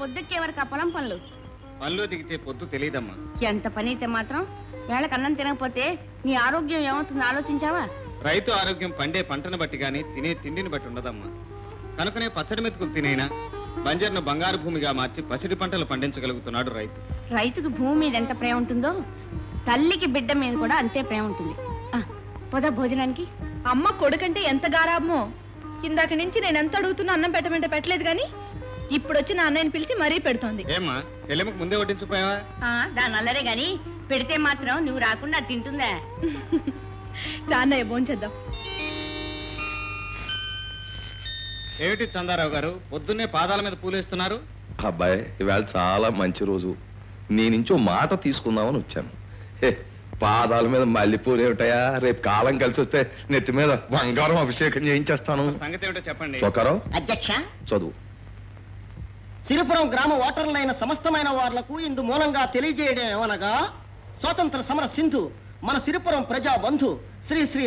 పొద్దుక్కే వరకు ఆ పొలం పనులు పనిలో దిగితే పొద్దు తెలియదమ్మా. ఎంత పని అయితే మాత్రం వేళకు అన్నం తినకపోతే నీ ఆరోగ్యం ఏమవుతుందో ఆలోచించావా? రైతు ఆరోగ్యం పండే పంటను బట్టి గాని తినే తిండిని బట్టి ఉండదమ్మా. కనుకనే పచ్చడి మెతుకులు తినైనా బంజర్ను బంగారు భూమిగా మార్చి పసిడి పంటలు పండించగలుగుతున్నాడు రైతు. రైతుకు భూమి మీద ఎంత ప్రేమ ఉంటుందో తల్లికి బిడ్డ మీద కూడా అంతే ప్రేమ ఉంటుంది. పోదా భోజనానికి. అమ్మ కొడుకంటే ఎంత గారాబమో. ఇందాక నుంచి నేను ఎంత అడుగుతున్నా అన్నం పెట్టమంటే పెట్టలేదు గాని ఇప్పుడు వచ్చి నా అన్నయ్యని పిలిచి మరీ పెడుతోంది. ఏమ్మా చెల్లెమ్మకు ముందే వడ్డించిపోయావా? దాని అల్లరే గాని పెడితే మాత్రం నువ్వు రాకుండా తింటుందా? అన్నయ్య భోంచేద్దాం. ఏమిటి చందారావు గారు పొద్దున్నే పాదాల మీద పూలేస్తున్నారు? అబ్బాయి ఇవాళ చాలా మంచి రోజు, నీ నుంచి ఓ మాట తీసుకుందామని వచ్చాను. పాదాల మీద మల్లెపూలు ఏమిటయా, రేపు కాలం కలిసి వస్తే నెత్తి మీద బంగారం అభిషేకం చేయించేస్తాను. సంగతి ఏమిటో చెప్పండి. చొక్కారావు అధ్యక్ష, చదువు. సిరిపురం గ్రామ ఓటర్లైన సమస్తమైన వార్లకు ఇందు మూలంగా తెలియజేయడం ఏమనగా, స్వాతంత్ర సమర సింధు మన సిరిపురం ప్రజా బంధు శ్రీ శ్రీ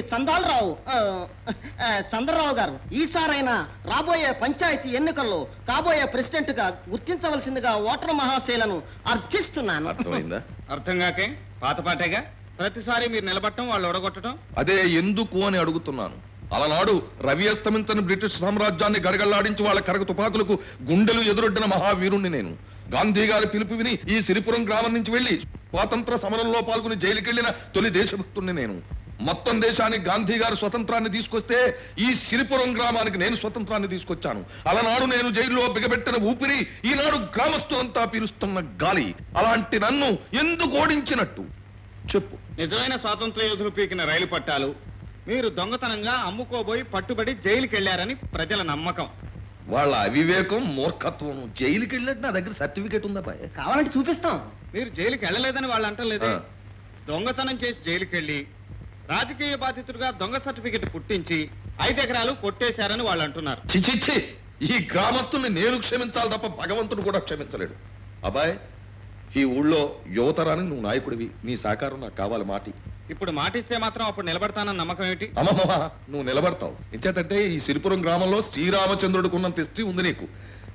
చంద్రరావు గారు ఈసారైనా రాబోయే పంచాయతీ ఎన్నికల్లో కాబోయే ప్రెసిడెంట్ గా గుర్తించవలసిందిగా ఓటర్ మహాశైలను అర్థిస్తున్నాను. అర్థమైందా? అర్థం కాకే పాతపాటేగా ప్రతిసారి మీరు నిలబట్టడం వాళ్ళు ఒడగొట్టడం. అదే ఎందుకు అని అడుగుతున్నాను. అలనాడు రవి అస్తమించని బ్రిటిష్ సామ్రాజ్యాన్ని గడగళ్లాడించి వాళ్ళ కరగ తుపాకులకు గుండెలు ఎదురొడ్డిన మహావీరుణ్ణి నేను. గాంధీ గారి పిలుపు విని ఈ సిరిపురం గ్రామం నుంచి వెళ్లి స్వాతంత్ర సమరంలో పాల్గొని జైలుకెళ్లిన తొలి దేశభక్తుణ్ణి నేను. మొత్తం దేశానికి గాంధీ గారు స్వతంత్రాన్ని తీసుకొస్తే ఈ సిరిపురం గ్రామానికి నేను స్వతంత్రాన్ని తీసుకొచ్చాను. అలనాడు నేను జైల్లో బిగబెట్టిన ఊపిరి ఈనాడు గ్రామస్తులంతా పీలుస్తున్న గాలి. అలాంటి నన్ను ఎందుకు ఓడించినట్టు చెప్పు. నిజమైన స్వాతంత్ర యోధులు పీకిన రైలు పట్టాలు మీరు దొంగతనంగా అమ్ముకోబోయి పట్టుబడి జైలుకి వెళ్లారని ప్రజల నమ్మకం. వాళ్ళ అవివేకం, మూర్ఖత్వం. జైలుకి వెళ్ళినట్టు నా దగ్గర సర్టిఫికేట్ ఉందా బాయ్? కావాలంటే చూపిస్తాం. మీరు జైలుకి వెళ్ళలేదని వాళ్ళు అంటలేదే. దొంగతనం చేసి జైలుకి వెళ్ళి రాజకీయ బాధితుడిగా దొంగ సర్టిఫికెట్ పుట్టించి 5 ఎకరాలు కొట్టేశారని వాళ్ళు అంటున్నారు. చిచిచ్చి, ఈ గ్రామస్తుల్ని నేను క్షమించాలి తప్ప భగవంతుడు కూడా క్షమించలేడు. అబ్బాయ్, ఈ ఊళ్ళో యువతరానికి నువ్వు నాయకుడివి, నీ సహకారం నాకు కావాలి. మాటి ఇప్పుడు మాటిస్తే మాత్రం అప్పుడు నిలబడతానన్న నమ్మకం ఏమిటి? అమ్మమ్మ, నువ్వు నిలబడతావు. ఎంచేతంటే ఈ సిరిపురం గ్రామంలో శ్రీరామచంద్రుడికి ఉన్నంత హిస్టరీ ఉంది నీకు.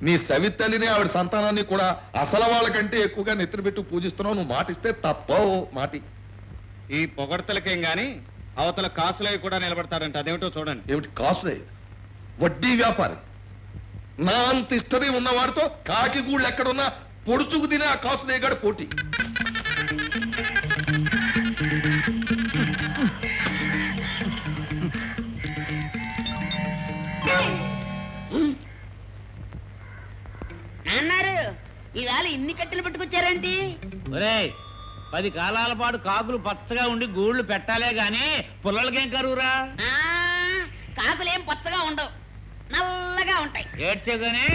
నీ సవితల్లిని ఆవిడ సంతానాన్ని కూడా అసలు వాళ్ళకంటే ఎక్కువగా నెత్తిన పెట్టి పూజిస్తున్నావు. నువ్వు మాటిస్తే తప్పవు. మాటి. ఈ పొగడ్తలకేం గాని అవతల కాసులవి కూడా నిలబడతారంట. అదేమిటో చూడండి. ఏమిటి కాసులే? వడ్డీ వ్యాపారి. నా అంత హిస్టరీ ఉన్నవాడితో కాకి గూళ్ళు ఎక్కడున్నా పొడుచుకు తినే ఆ కాసులేగాడు పోటీ. అన్నారు ఇవాళ ఇన్ని కట్టెలు పట్టుకొచ్చారేంటి? 10 కాలాల పాటు కాకులు పచ్చగా ఉండి గూళ్ళు పెట్టాలే గాని పుల్లలకేం కరువురా? కాకులేం పచ్చగా ఉండవు, నల్లగా ఉంటాయి. ఏడ్చేగానే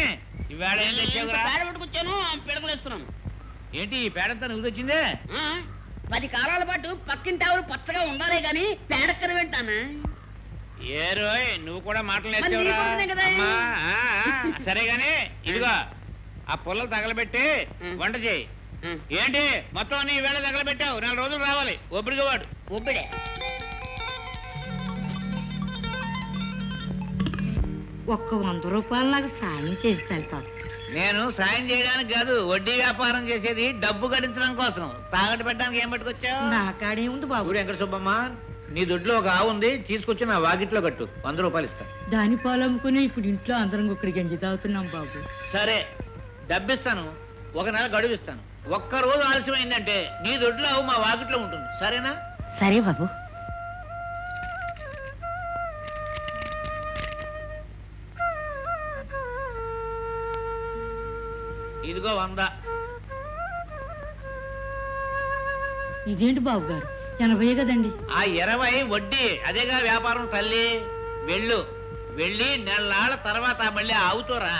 ఇవాళ ఏం తెచ్చావురా? పేడ పట్టుకొచ్చాను, పిడకలేస్తున్నాను. ఏంటి ఈ పేడంతా నువ్వు తెచ్చిందే? 10 కాలాల పాటు పక్కింటి ఆవులు పచ్చగా ఉండాలి గాని పేడక్కర వింటానా? ఏ రోయ్, నువ్వు కూడా మాటలు మరి నీ కొడుకునే కదా. నేర్చావురా? సరే గాని ఇదిగో ఆ పుల్లలు తగలబెట్టి వంట చేయి. ఏంటి మొత్తం నీ వేళ తగలబెట్టావు? 4 రోజులు రావాలి. ఒబ్బడిగా వాడు. ఒబ్బిడే ఒక్క 100 రూపాయలు నాకు సాయం చేసి వెళ్తాను. నేను సాయం చేయడానికి కాదు, వడ్డీ వ్యాపారం చేసేది డబ్బు గడించడం కోసం. తాగట్టు పెట్టడానికి ఏం పట్టుకొచ్చావు? నా కాడే ఉంది బాబు. ఊరు వెంకట సుబ్బమ్మ, నీ దొడ్లో ఒక ఆవు ఉంది, తీసుకొచ్చి నా వాకిట్లో కట్టు. 100 రూపాయలు ఇస్తా. దాని పాలు అమ్ముకుని ఇప్పుడు ఇంట్లో అందరం ఒక్కడి గంజి తాగుతున్నాం బాబు. సరే, డబ్బిస్తాను. 1 నెల గడువు ఇస్తాను. 1 రోజు ఆలస్యమైందంటే నీ దొడ్లో ఆవు మా వాకిట్లో ఉంటుంది. సరేనా? సరే బాబు. ఇదిగో 100. ఇదేంటి బాబు గారు, 80 కదండి. ఆ 20 వడ్డీ. అదేగా వ్యాపారం తల్లి. వెళ్ళు, వెళ్ళి నెలనాళ్ళ తర్వాత మళ్ళీ ఆవుతోరా.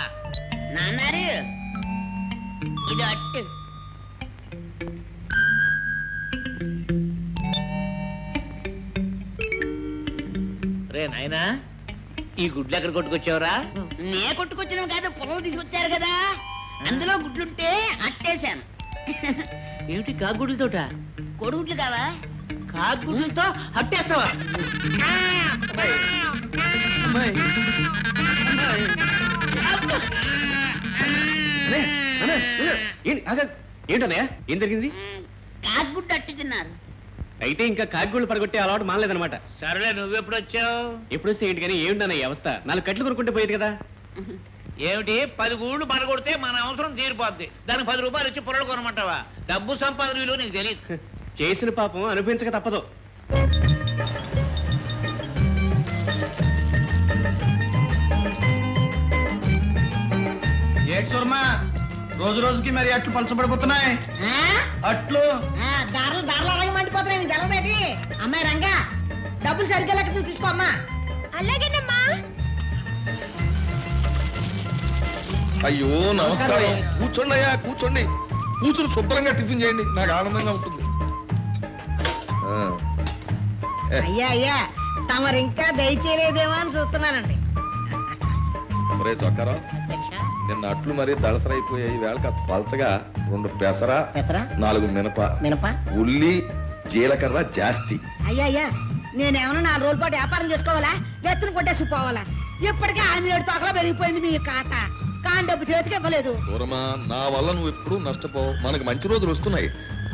నాన్నారు ఇది అట్టు. రే నాయనా, ఈ గుడ్లు ఎక్కడ కొట్టుకొచ్చావురా? నే కొట్టుకొచ్చినవి కాదు, పొలం తీసుకొచ్చారు కదా, అందులో గుడ్లుంటే అట్టేశాను. ఏమిటి కాగుడ్లతోట? కొడుగుడ్లు కావా? కాగుడ్లతో అట్టేస్తావా? ఏంటన్నయ్య ఏం జరిగింది? కాకుగుడ్డు అట్టు తిన్నారు. అయితే ఇంకా కాకిగూళ్ళు పడగొట్టే అలవాటు మానలేదన్నమాట. సరేలే నువ్వెప్పుడు వచ్చావు? ఎప్పుడు వస్తే ఏంటి కానీ ఏమిటన్నయ్య అవస్థ? 4 కట్లు కొనుక్కుంటే పోయేది కదా. ఏమిటి 10 గూళ్ళు పడగొడితే మన అవసరం తీరిపోద్ది, దానికి 10 రూపాయలు ఇచ్చి పొరలు కొనమంటావా? డబ్బు సంపాదన విలువ నీకు తెలియదు. చేసిన పాపం అనుభవించక తప్పదు. రోజు రోజుకి మరి అట్లు పలచబడిపోతున్నాయి. అట్లు దారులు దారులు అలాగే మండిపోతున్నాయి. నీకు తెలవేటి అమ్మాయి రంగా డబ్బులు సరిగ్గా లెక్క తీసుకో అమ్మా. అలాగేనమ్మా. అయ్యో నమస్కారం. కూర్చోండి అయ్యా, కూర్చోండి. కూతురు శుభ్రంగా టిఫిన్ చేయండి, నాకు ఆనందంగా ఉంటుంది. అయ్యా అయ్యా తమరు ఇంకా దయచేయలేదేమో అని చూస్తున్నానండి. రే చొక్కారావు, నిన్న అట్లు మరీ దళసరైపోయాయి. వేళ కాస్త పలచగా 2 పెసర, పెసరా 4 మినప, మినప ఉల్లి, జీలకర్ర జాస్తి. అయ్యా అయ్యా నేనేమన్నా 4 రోజుల పాటు వ్యాపారం చేసుకోవాలా? ఎత్తున కొట్టేసి పోవాలా? ఇప్పటికే ఆంజనేయుడు తోకలో పెరిగిపోయింది మీ కాట. కాని డబ్బు చేతికి ఇవ్వలేదు. దూరమా, నా వల్ల నువ్వు ఎప్పుడు నష్టపోవు. మనకు మంచి రోజులు వస్తున్నాయి.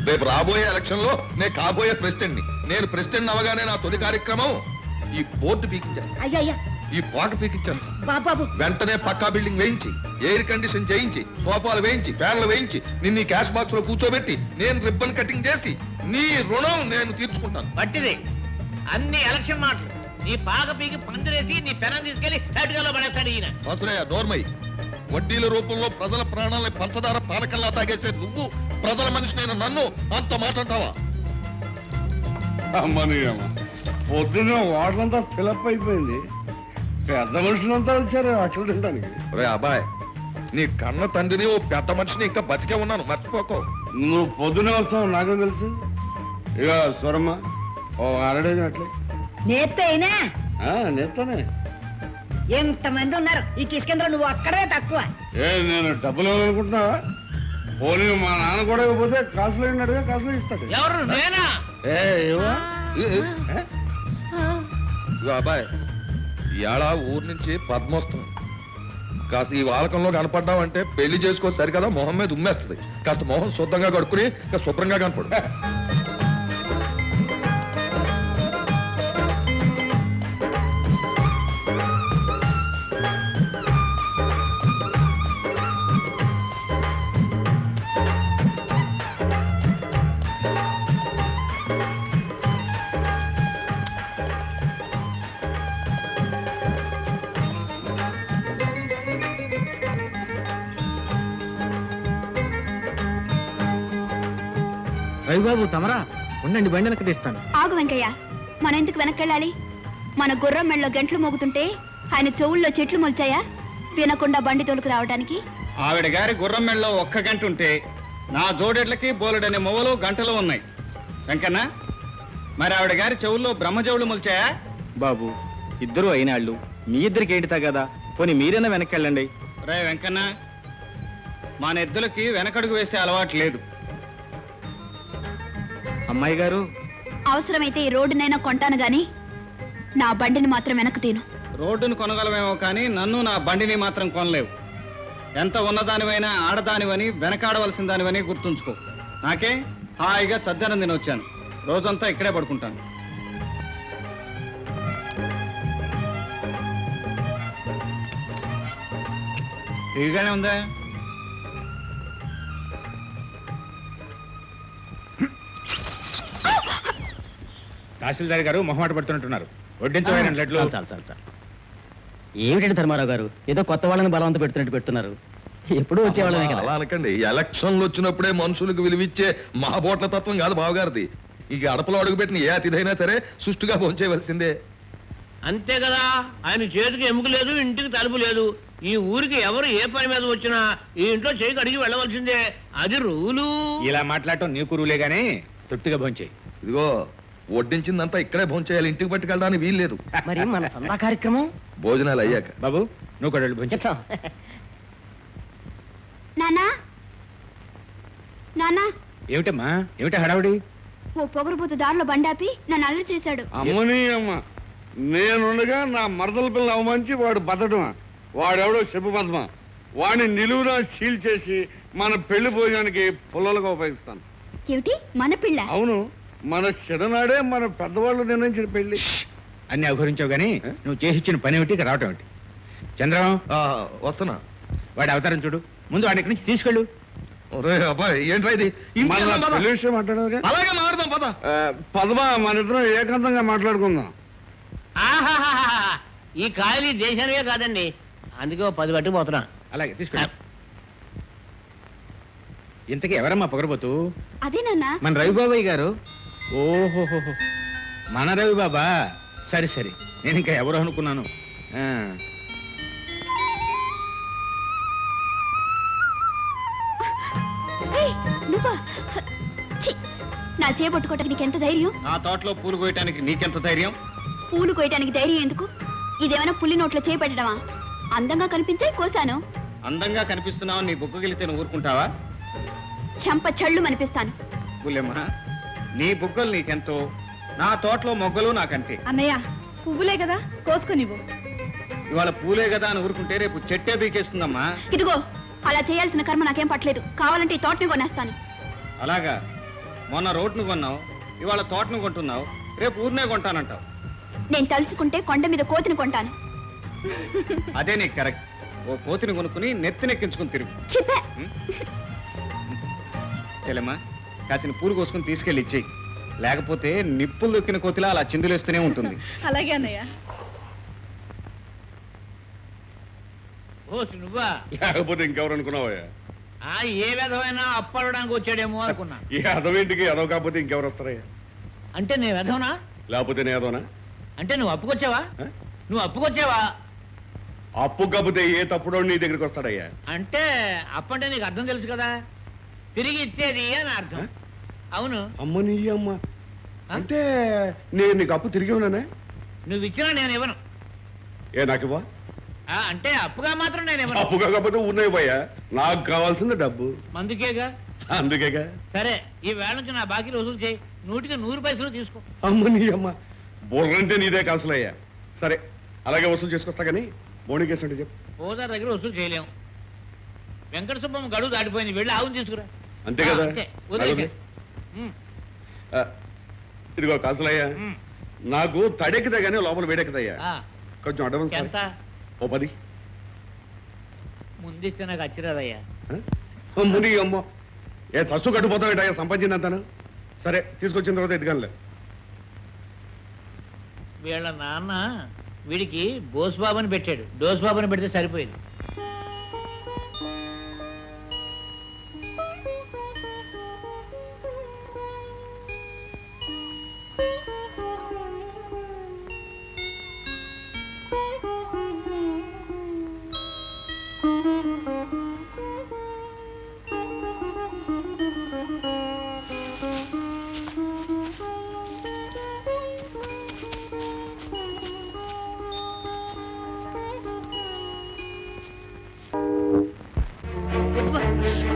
రేపు రాబోయే ఎలక్షన్ లో నేను కాబోయే ప్రెసిడెంట్ ని. నేను ప్రెసిడెంట్ అవగానే నా తొలి కార్యక్రమం ఈ బోర్డు పీకించాను, అయ్యా అయ్యా ఈ పాట పీకించాను. బాబాబు వెంటనే పక్కా బిల్డింగ్ వేయించి, ఎయిర్ కండిషన్ చేయించి, సోఫాలు వేయించి, ఫ్యాన్లు వేయించి, నిన్ను క్యాష్ బాక్స్ లో కూర్చోబెట్టి నేను రిబ్బన్ కటింగ్ చేసి నీ రుణం నేను తీర్చుకుంటాను. పట్టిది అన్ని ఎలక్షన్ మాటలు. నీ పాక పీకి పందిరేసి నీ పెనం తీసుకెళ్లి తటుకలో పడేస్తాడు ఈయన. వసులయ్య నోర్మై, వడ్డీల రూపంలో ప్రజల ప్రాణాలని పంచదార పానకల్లా తాగేసే నువ్వు ప్రజల మనిషినైన నన్ను అంత మాట్లాడతావా? అమ్మని అమ్మ పొద్దున్న వాటంతా ఫిలప్ అయిపోయింది. పెద్ద మనుషులంతా వచ్చారు అట్లు తినడానికి. రే అబ్బాయ్, నీ కన్న తండ్రిని ఓ పెద్ద మనిషిని ఇంకా బతికే ఉన్నాను, మర్చిపోకో. నువ్వు పొద్దునే వస్తావు నాకేం తెలుసు. ఇక స్వరమ్మ ఓ అరడేది అట్లే నేత్తే అయినా నేస్తానే. ఎంతమంది ఉన్నారు ఈ కిష్కేంద్ర, నువ్వు అక్కడే తక్కువ. నేను డబ్బులు ఇవ్వాలనుకుంటున్నావా? పోనీ మా నాన్న కూడా ఇవ్వకపోతే కాసులు అయినట్టుగా కాసులు ఇస్తాడు. ఎవరు నేనా? ఇవ్వా ఇదిగో అబ్బాయ్, ఇవాళ ఊరు నుంచి పద్మొస్తుంది. కాస్త ఈ వాలకంలో కనపడ్డావంటే పెళ్లి చేసుకో సరికదా మొహం మీద ఉమ్మేస్తుంది. కాస్త మొహం శుద్ధంగా కడుక్కుని కాస్త శుభ్రంగా కనపడు. రవిబాబు తమరా ఉండండి, బండి వెనక్కి తీస్తాను. ఆగు వెంకయ్య, మన ఎందుకు వెనక్కెళ్ళాలి? మన గుర్రం మెళ్ళలో గంటలు మోగుతుంటే ఆయన చెవుల్లో చెట్లు మొల్చాయా వినకుండా బండి తోలుకు రావడానికి? ఆవిడ గారి గుర్రం మెళ్ళలో 1 గంట ఉంటే నా జోడెడ్లకి బోలెడని మొవలు గంటలు ఉన్నాయి. వెంకన్న, మరి ఆవిడ గారి చెవుల్లో బ్రహ్మజవులు మొలిచాయా? బాబు ఇద్దరు అయినాళ్ళు, మీ ఇద్దరికి ఏంటితా కదా, పోనీ మీరైనా వెనక్కి వెళ్ళండి. రే వెంకన్న, మన ఎద్దులకి వెనకడుగు వేసే అలవాటు లేదు. అమ్మాయి గారు అవసరమైతే ఈ రోడ్డునైనా కొంటాను గాని నా బండిని మాత్రం వెనక్కు తీను. రోడ్డును కొనగలమేమో కానీ నన్ను నా బండిని మాత్రం కొనలేవు. ఎంత ఉన్నదానివైనా ఆడదానివని వెనకాడవలసిన దానివని గుర్తుంచుకో. నాకే హాయిగా చద్దనం తిని వచ్చాను. రోజంతా ఇక్కడే పడుకుంటాను. ఇదిగానే ఉందా? తహసీల్దార్ గారు మొహమాట పడుతున్నట్టున్నారు. వడ్డించబోయిన లడ్లు. చాలు చాలు చాలు. ఏమిటండి ధర్మారావు గారు, ఏదో కొత్త వాళ్ళని బలవంత పెడుతున్నట్టు పెడుతున్నారు. ఎప్పుడు వచ్చేవాళ్ళమే కదా. అలా అనకండి. ఎలక్షన్లు వచ్చినప్పుడే మనుషులకు విలువిచ్చే మహాబోట్ల తత్వం కాదు బావగారిది. ఈ గడపలో అడుగుపెట్టిన ఏ అతిథైనా సరే సుష్టుగా భోంచేయవలసిందే. అంతే కదా, ఆయన చేతికి ఎముక లేదు, ఇంటికి తలుపు లేదు. ఈ ఊరికి ఎవరు ఏ పని మీద వచ్చినా ఈ ఇంట్లో చేయి అడిగి వెళ్ళవలసిందే, అది రూలు. ఇలా మాట్లాడటం నీకు రూలే గానీ తృప్తిగా భోంచేయి. ఇదిగో వడ్డించిందంతా ఇక్కడే భోంచేయాలి, ఇంటికి పట్టుకెళ్ళడానికి వీల్లేదు. మరి మన సందా కార్యక్రమం భోజనాలు అయ్యాక. బాబు నువ్వు కూడా భోంచే. చెప్తాం. నానా నానా, ఏమిటమ్మా, ఏమిటా హడావుడి? ఓ పొగరుబోతు దారిలో బండాపి నన్ను అల్లరి చేశాడు. అమ్మని అమ్మ, నేనుండగా నా మరదల పిల్ల అవమానించి వాడు బతడమా? వాడెవడో చెప్పు పద్మ. వాడిని నిలువునా సీల్ చేసి మన పెళ్లి భోజనానికి పుల్లలుగా ఉపయోగిస్తాను. ఏమిటి మన పిల్ల? అవును, మన చిన్ననాడే మన పెద్దవాళ్ళు నిర్ణయించిన పెళ్లి. అన్ని అవహరించావు గానీ నువ్వు చేసి ఇచ్చిన పని ఏమిటి, ఇక్కడ రావటం ఏమిటి? చంద్రం, వస్తున్నా. వాడి అవతారం చూడు. ముందు వాడి ఇక్కడి నుంచి తీసుకెళ్ళు. ఒరే అబ్బాయి, ఏంట్రా ఇది? ఇంటికి మన వెళ్దాం, పద. పెళ్లి విషయం మాట్లాడదుగా. అలాగే మారుదాం పద. పదమా, మన ఇద్దరం ఏకాంతంగా మాట్లాడుకుందాం. ఈ ఖాళీ దేశానివే కాదండి, అందుకే 10 పట్టుకుపోతున్నా. అలాగే తీసుకెళ్ళు. ఇంతకీ ఎవరమ్మా పొగరబోతు? అదే నాన్న. మన రవిబాబాయ్ గారు. ఓహోహో, మన రవిబాబా. సరే సరే, నేను ఇంకా ఎవరు అనుకున్నాను. ఏయ్, నువ్వా? ఛీ, నా చేపట్టుకోవటానికి నీకెంత ధైర్యం? నా తోటలో పూలు కోయటానికి నీకెంత ధైర్యం? పూలు కోయటానికి ధైర్యం ఎందుకు? ఇదేమైనా పుల్లి నోట్లో చేపెట్టడమా? అందంగా కనిపించే కోసాను. అందంగా కనిపిస్తున్నావు, నీ బుగ్గగిలితే నువ్వు ఊరుకుంటావా? చంప చళ్ళు అనిపిస్తాను. బుల్లెమ్మ, నీ బుగ్గలు నీకెంతో, నా తోటలో మొగ్గలు నాకంతే. అన్నయ్య, పువ్వులే కదా, కోసుకునివ్వు. ఇవాళ పూలే కదా అని ఊరుకుంటే రేపు చెట్టే బీకేస్తుందమ్మా. ఇదిగో, అలా చేయాల్సిన కర్మ నాకేం పట్టలేదు. కావాలంటే ఈ తోటని కొనేస్తాను. అలాగా? మొన్న రోడ్ను కొన్నావు, ఇవాళ తోటను కొంటున్నావు, రేపు ఊరినే కొంటానంటావు. నేను తలుచుకుంటే కొండ మీద కోతిని కొంటాను. అదే నీకు కరెక్ట్. ఓ కోతిని కొనుక్కుని నెత్తినెక్కించుకుని తిరుగు. చిప్పే. చెల్లెమ్మా, కాసిన పూలు కోసుకుని తీసుకెళ్ళి ఇచ్చేయి. లేకపోతే నిప్పులు దొక్కిన కోతిలా అలా చిందులేస్తూనే ఉంటుంది. అలాగే అన్నయ్య. ఓ నువ్వా? లేకపోతే ఇంకెవరు అనుకున్నావా? ఏ విధమైన అప్పడడానికి వచ్చాడేమో అనుకున్నా. ఈ అదవేంటికి అదవ కాకపోతే ఇంకెవరు వస్తారయ్యా? అంటే నేను విధవనా? లేకపోతే నేదోనా? అంటే నువ్వు అప్పుకొచ్చావా? నువ్వు అప్పుకొచ్చావా? అప్పు కాకపోతే ఏ తప్పుడో నీ దగ్గరికి వస్తాడయ్యా? అంటే అప్పంటే నీకు అర్థం తెలుసు కదా, తిరిగి ఇచ్చేది అని అర్థం. అవును. అమ్మ నీ అమ్మ, అంటే నేను నీకు అప్పు తిరిగి ఉన్నానే? నువ్వు ఇచ్చినా నేను ఇవ్వను. ఏ నాకివ్వా? అంటే అప్పుగా మాత్రం నేను ఇవ్వను. అప్పు కాకపోతే ఉన్నాయి పోయా, నాకు కావాల్సింది డబ్బు. అందుకేగా. అందుకేగా. సరే, ఈ వేళ నుంచి నా బాకీ వసూలు చేయి. 100కి 100 పైసలు తీసుకో. అమ్మ నీ అమ్మ, బుర్రంటే నీదే కాసులయ్యా. సరే, అలాగే వసూలు చేసుకొస్తా కానీ బోణికేసి అంటే చెప్పు. ఓదార్ దగ్గర వసూలు చేయలేము. వెంకట సుబ్బమ్మ గడువు దాటిపోయింది, వెళ్ళి ఆవును తీసుకురా. అంతే కదా? అంతే, వదిలేసేయ్. ఇదిగో కాసులయ్యా, నాకు తడెక్కితే గానీ లోపల వేడెక్కదయ్యా. ఆ, కొంచెం అడ్వాన్స్ ఎంత? ఓ 10. ముందిస్తే నాకు అచ్చిరాదయ్యా. అమ్మ నీ అమ్మ, ఏ సస్సు కట్టుపోతావేటయ్యా సంపాదించిందంతాను? సరే, తీసుకొచ్చిన తర్వాత ఎదుగానులే. వీళ్ళ నాన్న వీడికి బోస్బాబుని పెట్టాడు, డోస్బాబుని పెడితే సరిపోయింది.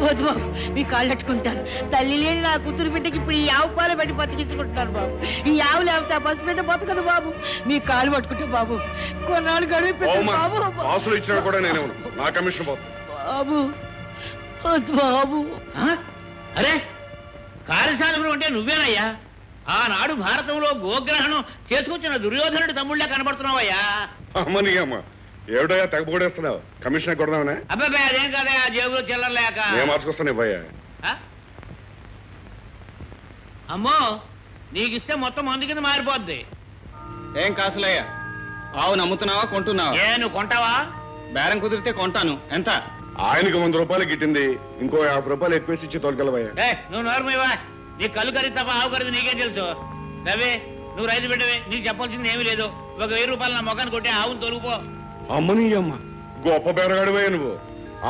వద్దు బాబు, మీ కాళ్ళు పెట్టుకుంటాను. తల్లి లేని నా కూతురు బిడ్డకి ఇప్పుడు ఈ ఆవు పాలు పెట్టి బతికించుకుంటున్నాను బాబు. ఈ ఆవు లేకపోతే ఆ పసు బిడ్డ బతకదు బాబు. మీ కాళ్ళు పట్టుకుంటే బాబు, కొన్నాళ్ళు గడువు పెట్టు బాబు. ఆసులు ఇచ్చినా కూడా నేనే నా కమిషన్ బాబు, వద్దు బాబు. అరే, కార్యసాధకుడు అంటే నువ్వేనయ్యా? ఆనాడు భారతంలో గోగ్రహణం చేసుకొచ్చిన దుర్యోధనుడి తమ్ముళ్ళే కనబడుతున్నావయ్యా. అమ్మ నీ అమ్మ, ఏమిటయ్యా తెగపోడేస్తున్నావు? కమిషన్ కొడదామనే? అబ్బాయి అదేం కదా, జేబులో చిల్లరలేక. నేను మార్చుకొస్తాను ఇవ్వయ్యా. అమ్మో, నీకిస్తే మొత్తం మందు కింద మారిపోద్ది. ఏం కాసులయ్యా, ఆవు నమ్ముతున్నావా కొంటున్నావా? ఏ, నువ్వు కొంటావా? బేరం కుదిరితే కొంటాను. ఎంత? ఆయనకి 100 రూపాయలు గిట్టింది, ఇంకో 50 రూపాయలు ఎక్కువేసి ఇచ్చి తోలుకెళ్ళవయ్యా. నువ్వు నోరమివా? నీ కళ్ళు ఖరీదు తప్ప ఆవు ఖరీదు నీకేం తెలుసు? రవి, నువ్వు రైతు బిడ్డవే, నీకు చెప్పాల్సింది ఏమీ లేదు. ఒక 1000 రూపాయలు నా మొఖాన్ని కొట్టి ఆవును తొలుగుపో. అమ్మ నీ అమ్మ, గొప్ప బెరగాడివయ్యా నువ్వు.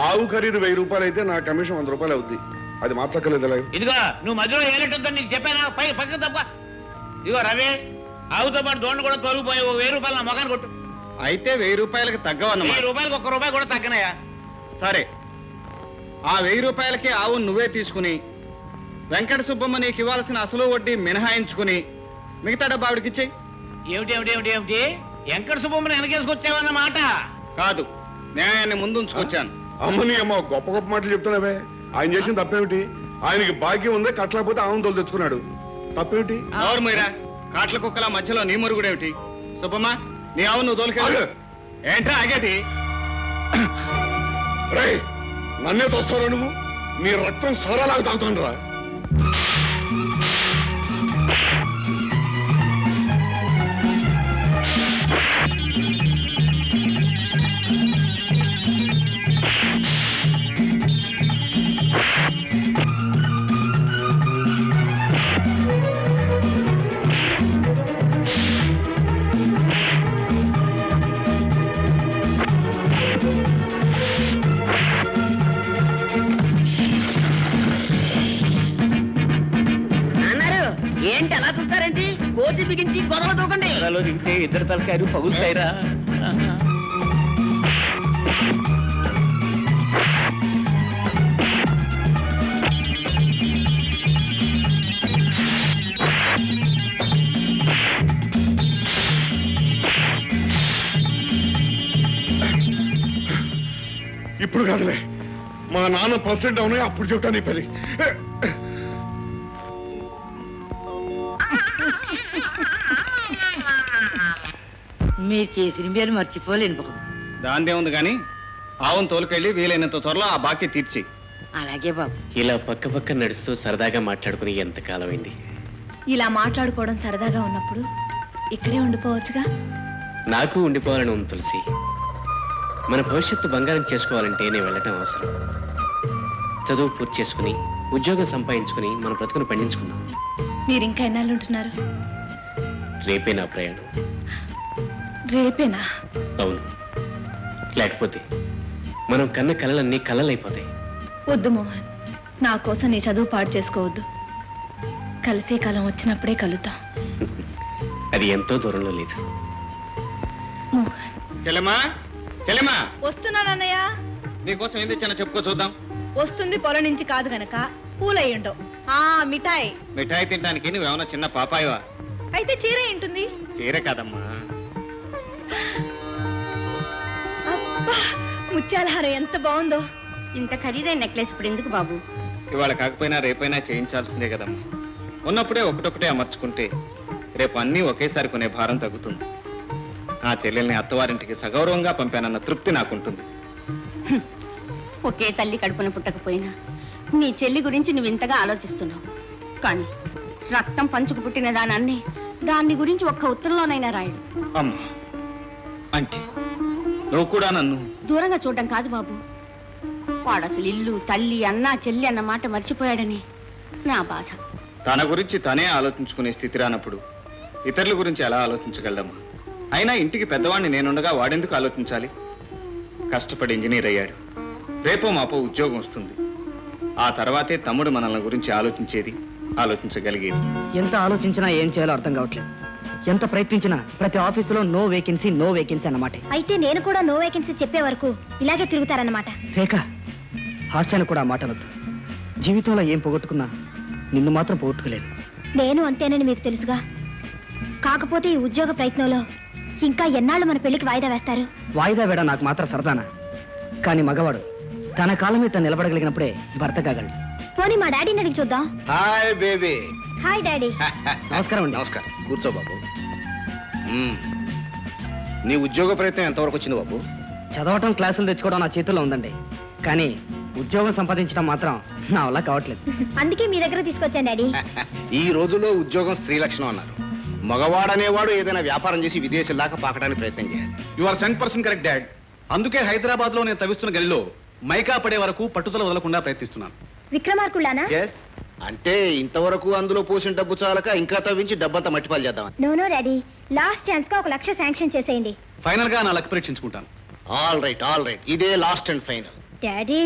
ఆవు ఖరీదు 1000 రూపాయలు అయితే నా కమిషన్ 100 రూపాయలు అవుద్ది. అది మార్చక్కర్లేదు. ఇదిగో, నువ్వు మధ్యలో ఏలెట్టుందని నీకు చెప్పానా? పక్కన తప్ప. ఇదిగో రవి, ఆవుతో పాటు దోండు కూడా తొలగిపోయి 1000 రూపాయలు నా మొఖాన్ని కొట్టు. అయితే 1000 రూపాయలకి తగ్గవన్నమాట. 1000 రూపాయలకు 1 రూపాయి కూడా తగ్గనయా? సరే, ఆ 1000 రూపాయలకి ఆవు నువ్వే తీసుకుని వెంకట సుబ్బమ్మ నీకు ఇవ్వాల్సిన అసలు వడ్డీ మినహాయించుకుని మిగతా డబ్బు ఆవిడకిచ్చేయి. ఏమిటి వెంకట సుబ్బమ్మని వెనకేసుకొచ్చావన్నమాట? కాదు, న్యాయాన్ని ముందుంచుకొచ్చాను. అమ్మని అమ్మ గొప్ప గొప్ప మాటలు చెప్తున్నావే. ఆయన చేసిన తప్పేమిటి? ఆయనకి భాగ్యం ఉందే, కట్టలేకపోతే ఆవును తోలు తెచ్చుకున్నాడు. తప్పేమిటి? ఎవరు మీరా? కాట్ల కుక్కల మధ్యలో నీ మురుగుడేమిటి? సుబ్బమ్మ, నీ ఆవు నువ్వు తోలుకెళ్ళు. ఆగు. ఏంట్రా ఆగేది? రేయ్, నన్నే తోస్తారా నువ్వు? నీ రక్తం సారాలాగా తాగుతాను రా. అన్నారు ఏంటి అలా చూస్తారేంటి? కోతి బిగించి గొడవ దూకండి. దిగితే ఇద్దరు తలకాయలు పగులుతాయిరా. ఇప్పుడు కాదులే, మా నాన్న ప్రెసిడెంట్ అవునాయి అప్పుడు చెప్తాను ఈ పని. మీరు చేసిన మీరు మర్చిపోలేను బాబు. దాందే ఉంది కానీ ఆవును తోలుకెళ్ళి వీలైనంత త్వరలో ఆ బాకీ తీర్చి. అలాగే బాబు. ఇలా పక్క పక్క నడుస్తూ సరదాగా మాట్లాడుకుని ఎంతకాలం అయింది. ఇలా మాట్లాడుకోవడం సరదాగా ఉన్నప్పుడు ఇక్కడే ఉండిపోవచ్చుగా. నాకు ఉండిపోవాలని ఉంది తులసి. మన భవిష్యత్తు బంగారం చేసుకోవాలంటే నేను వెళ్ళటం అవసరం. చదువు పూర్తి చేసుకుని ఉద్యోగం సంపాదించుకుని మన బ్రతుకును పండించుకుందాం. మీరు ఇంకా ఎన్నాళ్ళు ఉంటున్నారు? రేపే నా ప్రయాణం. రేపేనా? అవును, లేకపోతే మనం కన్న కలలన్నీ కలలైపోతాయి. వద్దు మోహన్, నా కోసం నీ చదువు పాడు చేసుకోవద్దు. కలిసే కాలం వచ్చినప్పుడే కలుద్దాం. అది ఎంతో దూరంలో లేదు. మోహన్. చెల్లెమ్మా, చెల్లెమ్మా, వస్తున్నానన్నయ్య. నీకోసం ఏం తెచ్చానో చెప్పుకో చూద్దాం. వస్తుంది పొలం నుంచి కాదు గనక పూలయ్యుండవు. మిఠాయి. మిఠాయి తినడానికి నువ్వేమన్నా చిన్న పాపాయవా? అయితే చీర ఏంటుంది? చీర కాదమ్మా. అబ్బా, ముత్యాల హారం ఎంత బాగుందో. ఇంత ఖరీదైన నెక్లెస్ ఇప్పుడు ఎందుకు బాబు? ఇవాళ కాకపోయినా రేపైనా చేయించాల్సిందే కదమ్మా. ఉన్నప్పుడే ఒకటొకటే అమర్చుకుంటే రేపు అన్నీ ఒకేసారి కొనే భారం తగ్గుతుంది. ఆ చెల్లెల్ని అత్తవారింటికి సగౌరవంగా పంపానన్న తృప్తి నాకుంటుంది. ఒకే తల్లి కడుపున పుట్టకపోయినా నీ చెల్లి గురించి నువ్వు ఇంతగా ఆలోచిస్తున్నావు. కానీ రక్తం పంచుకు పుట్టిన దానాన్ని దాన్ని గురించి ఒక్క ఉత్తరంలోనైనా రాయడు. అమ్మా, అంటే నువ్వు కూడా నన్ను దూరంగా చూడడం కాదు బాబు. వాడు అసలు ఇల్లు, తల్లి, అన్న, చెల్లి అన్న మాట మర్చిపోయాడని నా బాధ. తన గురించి తనే ఆలోచించుకునే స్థితి రానప్పుడు ఇతరుల గురించి ఎలా ఆలోచించగలమ్మా? అయినా ఇంటికి పెద్దవాడిని నేనుండగా వాడెందుకు ఆలోచించాలి? కష్టపడి ఇంజనీర్ అయ్యాడు. రేపో మాపో ఉద్యోగం వస్తుంది. ఆ తర్వాతే తమ్ముడు మనల్ని గురించి ఆలోచించేది, ఆలోచించగలిగేది. ఎంత ఆలోచించినా ఏం చేయాలో అర్థం కావట్లేదు. ఎంత ప్రయత్నించినా ప్రతి ఆఫీసులో నో వేకెన్సీ అన్నమాట. అయితే నేను కూడా నో వేకెన్సీ చెప్పే వరకు ఇలాగే తిరుగుతారన్నమాట. రేఖ, హాస్యాన్ని కూడా మాటలొద్దు. జీవితంలో ఏం పోగొట్టుకున్నా నిన్ను మాత్రం పోగొట్టుకోలేదు. నేను అంతేనని మీకు తెలుసుగా. కాకపోతే ఈ ఉద్యోగ ప్రయత్నంలో ఇంకా ఎన్నాళ్ళు మన పెళ్లికి వాయిదా వేస్తారు? వాయిదా వేడ నాకు మాత్రం సరదానా? కానీ మగవాడు తన కాలం మీద తను నిలబడగలిగినప్పుడే భర్త కాగలడు. పోనీ మా డాడీని అడిగి చూద్దాం. Hi baby. Hi daddy. నమస్కారం అండి. నమస్కారం. కూర్చో బాబు. నీ ఉద్యోగ ప్రయత్నం ఎంతవరకు వచ్చింది బాబు? చదవటం, క్లాసులు తెచ్చుకోవడం నా చేతుల్లో ఉందండి. కానీ ఉద్యోగం సంపాదించడం మాత్రం నా వల్ల కావట్లేదు. అందుకే మీ దగ్గర తీసుకొచ్చాను డాడీ. ఈ రోజుల్లో ఉద్యోగం స్త్రీ లక్షణం అన్నారు. మగవాడనేవాడు ఏదైనా వ్యాపారం చేసి విదేశాల దాకా పాకడానికి ప్రయత్నం చేయాలి. You are 100% correct dad. అందుకే హైదరాబాద్ లో నేను తవ్విస్తున్న గలిలో మైకా పడే వరకు పట్టుదల వదలకుండా ప్రయత్నిస్తున్నాను. విక్రమార్కుళ్ళానా? అంటే ఇంతవరకు అందులో పోసిన డబ్బు చాలక ఇంకా తవ్వించి డబ్బంతా మట్టిపాలు చేద్దాం. నో డాడీ, లాస్ట్ ఛాన్స్ గా 1 లక్ష శాంక్షన్ చేసేయండి. ఫైనల్ గా నా లక్ పరీక్షించుకుంటాను. ఆల్ రైట్, ఇదే లాస్ట్ అండ్ ఫైనల్. డాడీ,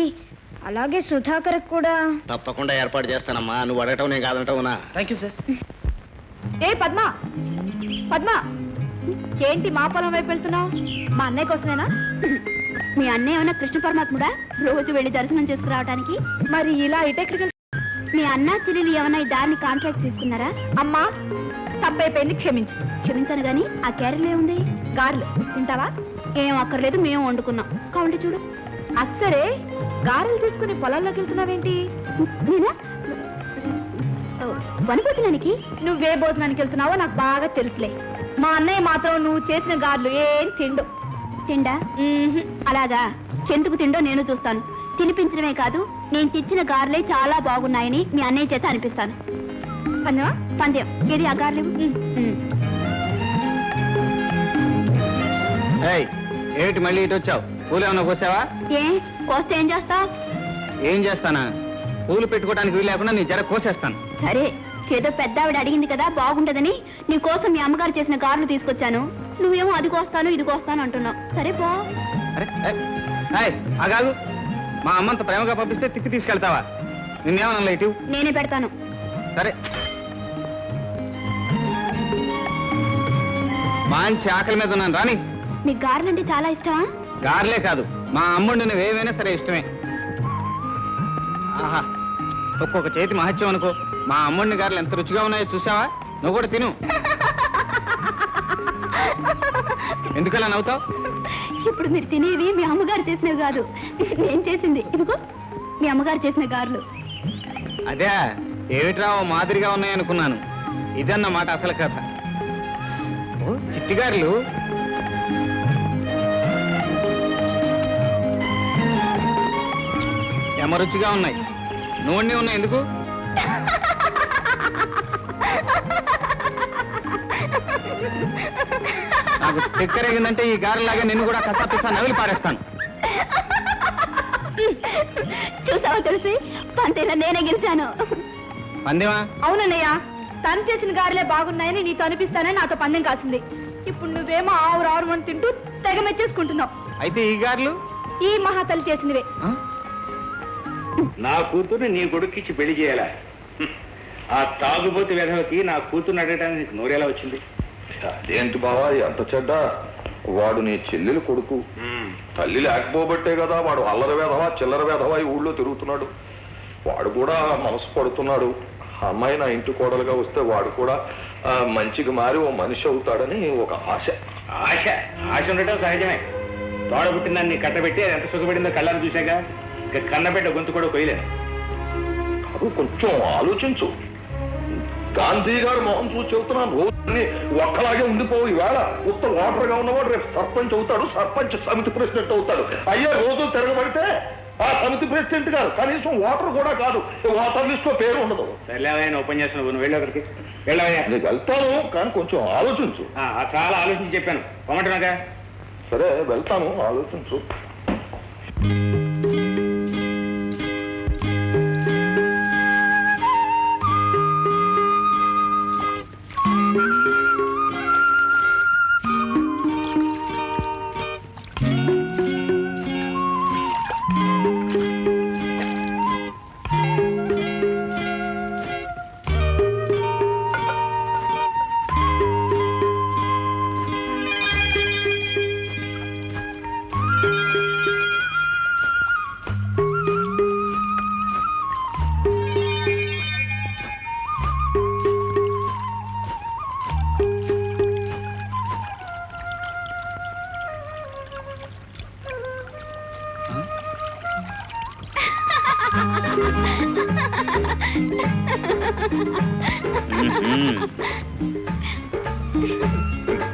అలాగే సుధాకర్ కూడా తప్పకుండా ఏర్పాటు చేస్తానమ్మా. నువ్వు అడగటం నేను కాదంటావునా? Thank you sir. ఏ పద్మ, పద్మ, ఏంటి మా పొలం వైపు వెళ్తున్నావు? మా అన్నయ్య కోసమేనా? మీ అన్నయ్య ఏమైనా కృష్ణ పరమాత్ముడా రోజు వెళ్ళి దర్శనం చేసుకురావడానికి? మరి ఇలా ఇటెక్కడికి? మీ అన్న చెల్లెలు ఏమైనా ఈ దారిని కాంట్రాక్ట్ తీసుకున్నారా? అమ్మా, తప్పైపోయింది, క్షమించు. క్షమించాను గాని ఆ క్యారెల్ ఏముంది? గార్లు తింటావా? ఏం అక్కర్లేదు, మేము వండుకున్నాం. కావండి చూడు. అస్సరే గారెలు తీసుకుని పొలాల్లోకి వెళ్తున్నావేంటి? నేనా వనభోజనానికి? నువ్వే భోజనానికి వెళ్తున్నావో నాకు బాగా తెలుసులే. మా అన్నయ్య మాత్రం నువ్వు చేసిన గారెలు ఏం తిండు. తిండా? అలాగా, ఎందుకు తిండో నేను చూస్తాను. తినిపించడమే కాదు, నేను తెచ్చిన గారెలే చాలా బాగున్నాయని మీ అన్నయ్య చేత అనిపిస్తాను. పందెమా? పందెం. ఏది ఆ గారెలు? ఏయ్, ఏమిటి మళ్ళీ ఇటు వచ్చావు? పూలు ఏమన్నా కోసావా? ఏ కోస్తే ఏం చేస్తావు? ఏం చేస్తానా? పూలు పెట్టుకోవడానికి వీలు లేకుండా నీ జర కోసేస్తాను. సరే, ఏదో పెద్ద ఆవిడ అడిగింది కదా బాగుంటదని నీ కోసం మీ అమ్మగారు చేసిన గారెలు తీసుకొచ్చాను. నువ్వేమో అది కోస్తాను ఇది కోస్తాను అంటున్నావు. సరే పో. అరే ఆగాగు. మా అమ్మంత ప్రేమగా పంపిస్తే తిప్పి తీసుకెళ్తావా? నిన్నేమన్నా ఇటు? నేనే పెడతాను. సరే, మంచి ఆకలి మీద ఉన్నాను రాని. మీకు గారెలు అంటే చాలా ఇష్టమా? గార్లే కాదు, మా అమ్ముడిని నువ్వు ఏమైనా సరే ఇష్టమే. ఆహా, ఒక్కొక్క చేతి మహత్యం అనుకో. మా అమ్ముడిని గారెలు ఎంత రుచిగా ఉన్నాయో చూసావా? నువ్వు కూడా తిను. ఎందుకలా నవ్వుతావు? ఇప్పుడు మీరు తినేవి మీ అమ్మగారు చేసినవి కాదు, నేను చేసింది. ఇదిగో మీ అమ్మగారు చేసిన గారెలు. అదే ఏమిట్రా ఓ మాదిరిగా ఉన్నాయనుకున్నాను. ఇదన్నమాట అసలు కథ. ఓ చిట్టిగారులు. రుచిగా ఉన్నాయి. నూనె ఉన్నాయి. ఎందుకు? నాకు తిక్కరేగిందంటే ఈ గారెలాగా నిన్ను కూడా కసాపిస్తా నవిలి పారేస్తాను. చూసావా తులసి, పంతేలా నేనే గెలిచాను. పందెమా? అవునన్నయ్య, తను చేసిన గారెలే బాగున్నాయని నీతో అనిపిస్తానని నాతో పందెం కాసింది. ఇప్పుడు నువ్వేమో ఆవురు అని తింటూ తెగ మెచ్చేసుకుంటున్నావు. అయితే ఈ గారెలు ఈ మహాతల్లి చేసినవే. నా కూతుర్ని నీ కొడుక్కిచ్చి పెళ్లి చేయాలా? ఆ తాగుబోతు వెధవకి నా కూతుర్ని అడగడానికి నోరేలా వచ్చింది? అదేంటి బావా ఎంత చెడ్డ? వాడు నీ చెల్లెలు కొడుకు. తల్లి లేకపోబట్టే కదా వాడు అల్లరి వేధవా చిల్లర వేధవా ఈ ఊళ్ళో తిరుగుతున్నాడు. వాడు కూడా మనసు పడుతున్నాడు. అమ్మాయి నా ఇంటి కోడలుగా వస్తే వాడు కూడా మంచిగా మారి ఓ మనిషి అవుతాడని ఒక ఆశ. ఆశ ఆశ ఉండటం సహజమే. తోడ పుట్టిందాన్ని కట్టబెట్టి అది ఎంత సుఖపడిందో కళ్ళని చూశాక ఇక కన్నబెట్ట గొంతు కూడా కొయ్యలేను. కాదు, కొంచెం ఆలోచించు. గాంధీ గారు మొహం చూసి చెబుతున్నాను, రోజుని ఒక్కలాగే ఉండిపోవు. ఈవేళ ఉత్తర ఓటర్గా ఉన్నవాడు రేపు సర్పంచ్ అవుతాడు, సర్పంచ్ సమితి ప్రెసిడెంట్ అవుతాడు. అయ్యే రోజు తిరగబడితే ఆ సమితి ప్రెసిడెంట్ గారు కనీసం ఓటర్ కూడా కాదు, ఓటర్ లిస్ట్ లో పేరు ఉండదు. సర్లేవయ్యా, ఉపన్యాసం నువ్వు వెళ్ళి ఒకరికి వెళ్ళవయ్యా. నీకు వెళ్తాను, కానీ కొంచెం ఆలోచించు. చాలా ఆలోచించి చెప్పాను, పొమ్మంటున్నాగా. సరే వెళ్తాను, ఆలోచించు.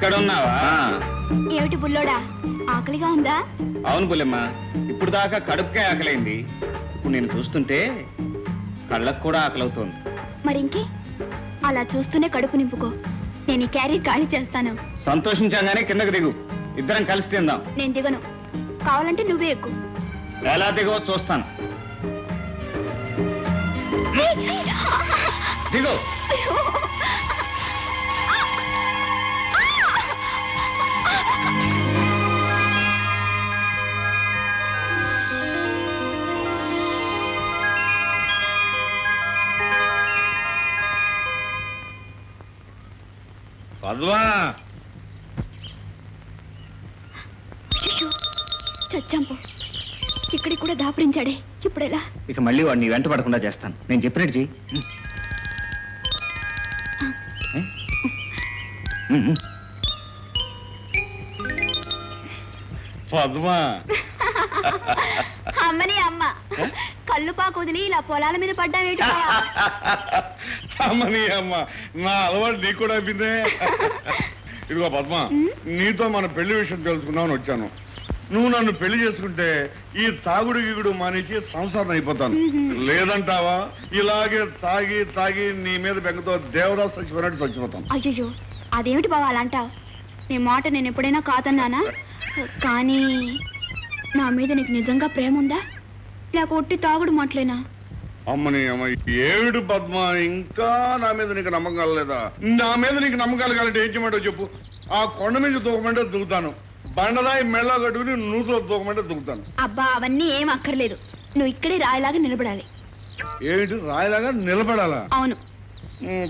ఇక్కడున్నావా? ఏమిటి బుల్లోడా, ఆకలిగా ఉందా? అవును బుల్లెమ్మ, ఇప్పుడు దాకా కడుపుకే ఆకలైంది. ఇప్పుడు నేను చూస్తుంటే కళ్ళకు కూడా ఆకలవుతోంది. మరింకే, అలా చూస్తూనే కడుపు నింపుకో. నేను ఈ క్యారీ ఖాళీ చేస్తాను. సంతోషించగానే కిందకు దిగు, ఇద్దరం కలిసి తిందాం. నేను దిగను, కావాలంటే నువ్వే ఎక్కు. ఎలా దిగో చూస్తాను. దిగో. పద్మా, చచ్చాంపో, ఇక్కడికి కూడా దాపురించాడే. ఇప్పుడెలా? ఇక మళ్ళీ వాడిని వెంట పడకుండా చేస్తాను. నేను చెప్పినట్టు చెయ్యి. పద్మా, అమ్మని అమ్మ కళ్ళు పాకు వదిలి ఇలా పొలాల మీద పడ్డావేటి బావా? అమ్మని అమ్మ నా అలవాటు నీకు కూడా అయిపోయిందే. ఇదిగో పద్మ, నీతో మన పెళ్లి విషయం తెలుసుకుందామని వచ్చాను. నువ్వు నన్ను పెళ్లి చేసుకుంటే ఈ తాగుడు గీగుడు మానేసి సంసారం అయిపోతాను. లేదంటావా ఇలాగే తాగి తాగి నీ మీద బెంగతో దేవదాస్ చచ్చిపోయినట్టు చచ్చిపోతాను. అయ్యో అదేమిటి బావా అలా అంటావు? నీ మాట నేను ఎప్పుడైనా కాదన్నానా? కానీ నా మీద నీకు నిజంగా ప్రేమ ఉందా, లేక ఒట్టి తాగుడు మాటలేనా? అమ్మని అమ్మ ఏడు పద్మ, ఇంకా నా మీద నీకు నమ్మకం కలలేదా? నా మీద నీకు నమ్మకాలు కాలంటే ఏం చేయమంటావు చెప్పు. ఆ కొండ మీద దూకమంటే దూకుతాను, బండదాయి మెళ్ళ కట్టుకుని నూతులో దూకమంటే దూకుతాను. అబ్బా అవన్నీ ఏం అక్కర్లేదు, నువ్వు ఇక్కడే రాయిలాగా నిలబడాలి. ఏమిటి రాయిలాగా నిలబడాలా? అవును.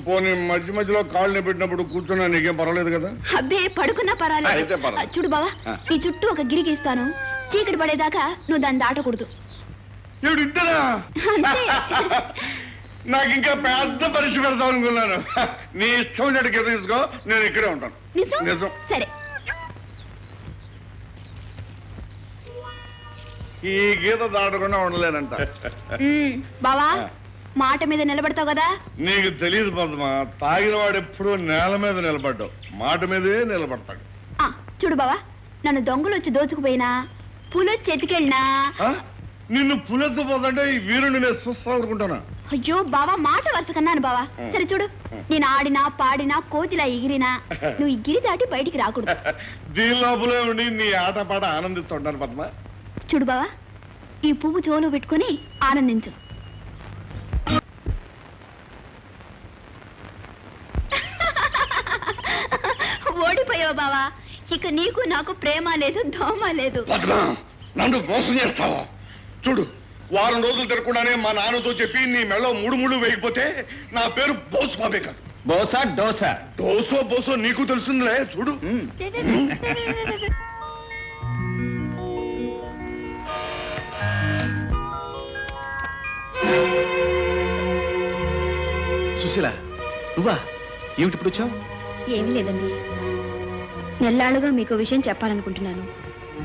పోనీ మధ్య మధ్యలో కాళ్ళు పెట్టినప్పుడు కూర్చున్నా నీకేం పర్వాలేదు కదా? అబ్బే పడుకున్నా అయితే పర్వాలేదు. పర్వాలేదు. చూడు బావా, ఈ చుట్టూ ఒక గిరి గీస్తాను, చీకటి పడేదాకా నువ్వు దాన్ని దాటకూడదు. ఏమిటి ఇంతేనా? అంతే. నాకు ఇంకా పెద్ద పరీక్ష పెడతాం అనుకున్నాను. నీ ఇష్టం చెట్టుకి తీసుకో, నేను ఇక్కడే ఉంటాను. నిజం? నిజం. సరే. ఈ గీత దాటకుండా ఉండలేనంట. బావా మాట మీద నిలబడతావు కదా? నీకు తెలియదు పద్మ, తాగిన వాడు ఎప్పుడూ నేల మీద నిలబడ్డావు, మాట మీదే నిలబడతాడు. ఆ, చూడు బావా, నన్ను దొంగలు వచ్చి దోచుకుపోయినా, పులొచ్చి ఎత్తుకెళ్ళినా. ఆ? నిన్ను పులెత్తుపోతుంటే ఈ వీరుని నేను చూస్తానుకుంటానా? అయ్యో బావా మాట వరుస కన్నాను బావా. సరే చూడు, నేను ఆడినా పాడినా కోతిలా ఎగిరినా నువ్వు ఈ గిరి దాటి బయటికి రాకూడదు. దీని లోపలే ఉండి నీ ఆటపాట ఆనందిస్తుంటాను పద్మ. చూడు బావా, ఈ పువ్వు చెవులో పెట్టుకుని ఆనందించు. ఓడిపోయావు బావా, ఇక నీకు నాకు ప్రేమ లేదు, దోమ లేదు. పద్మ, నన్ను మోసం చేస్తావా? చూడు, వారం రోజులు తిరగకుండానే మా నాన్నతో చెప్పి నీ మెళ్ళో మూడు ముళ్ళు వేయకపోతే నా పేరు బోస్ బాబే కాదు. బోసా డోసా? డోసో బోసో నీకు తెలుస్తుందిలే, చూడు. సుశీల, నువ్వా? ఏమిటి ఇప్పుడు వచ్చావు? ఏమీ లేదండి, నెల్లాళ్ళుగా మీకు విషయం చెప్పాలనుకుంటున్నాను,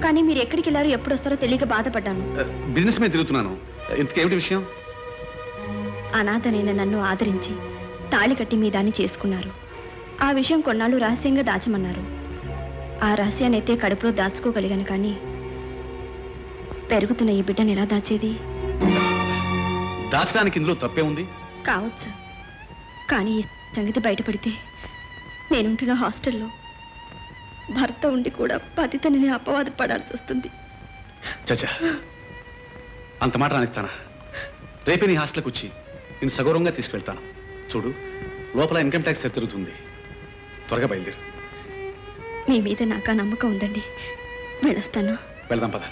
కానీ మీరు ఎక్కడికి వెళ్ళారో ఎప్పుడు వస్తారో తెలియక బాధపడ్డాను. బిజినెస్ మీద తిరుగుతున్నాను. ఇంతకేమిటి విషయం? అనాథనైన నన్ను ఆదరించి తాళి కట్టి మీ దాన్ని చేసుకున్నారు. ఆ విషయం కొన్నాళ్ళు రహస్యంగా దాచమన్నారు. ఆ రహస్యాన్ని అయితే కడుపులో దాచుకోగలిగాను, కానీ పెరుగుతున్న ఈ బిడ్డను ఎలా దాచేది? దాచడానికి ఇందులో తప్పే ఉంది? కావచ్చు, కానీ ఈ సంగతి బయటపడితే నేనుంటున్న హాస్టల్లో భర్త ఉండి కూడా పతితని అపవాద పడాల్సి వస్తుంది. చచ్చా, అంత మాట రానిస్తానా? రేపే నీ హాస్టల్కి వచ్చి నేను సగౌరవంగా తీసుకెళ్తాను. చూడు, లోపల ఇన్కమ్ ట్యాక్స్ తిరుగుతుంది. త్వరగా బయలుదేరు. మీ మీద నాకు నమ్మకం ఉందండి, వెళ్ళొస్తాను. వెళ్దాం పద.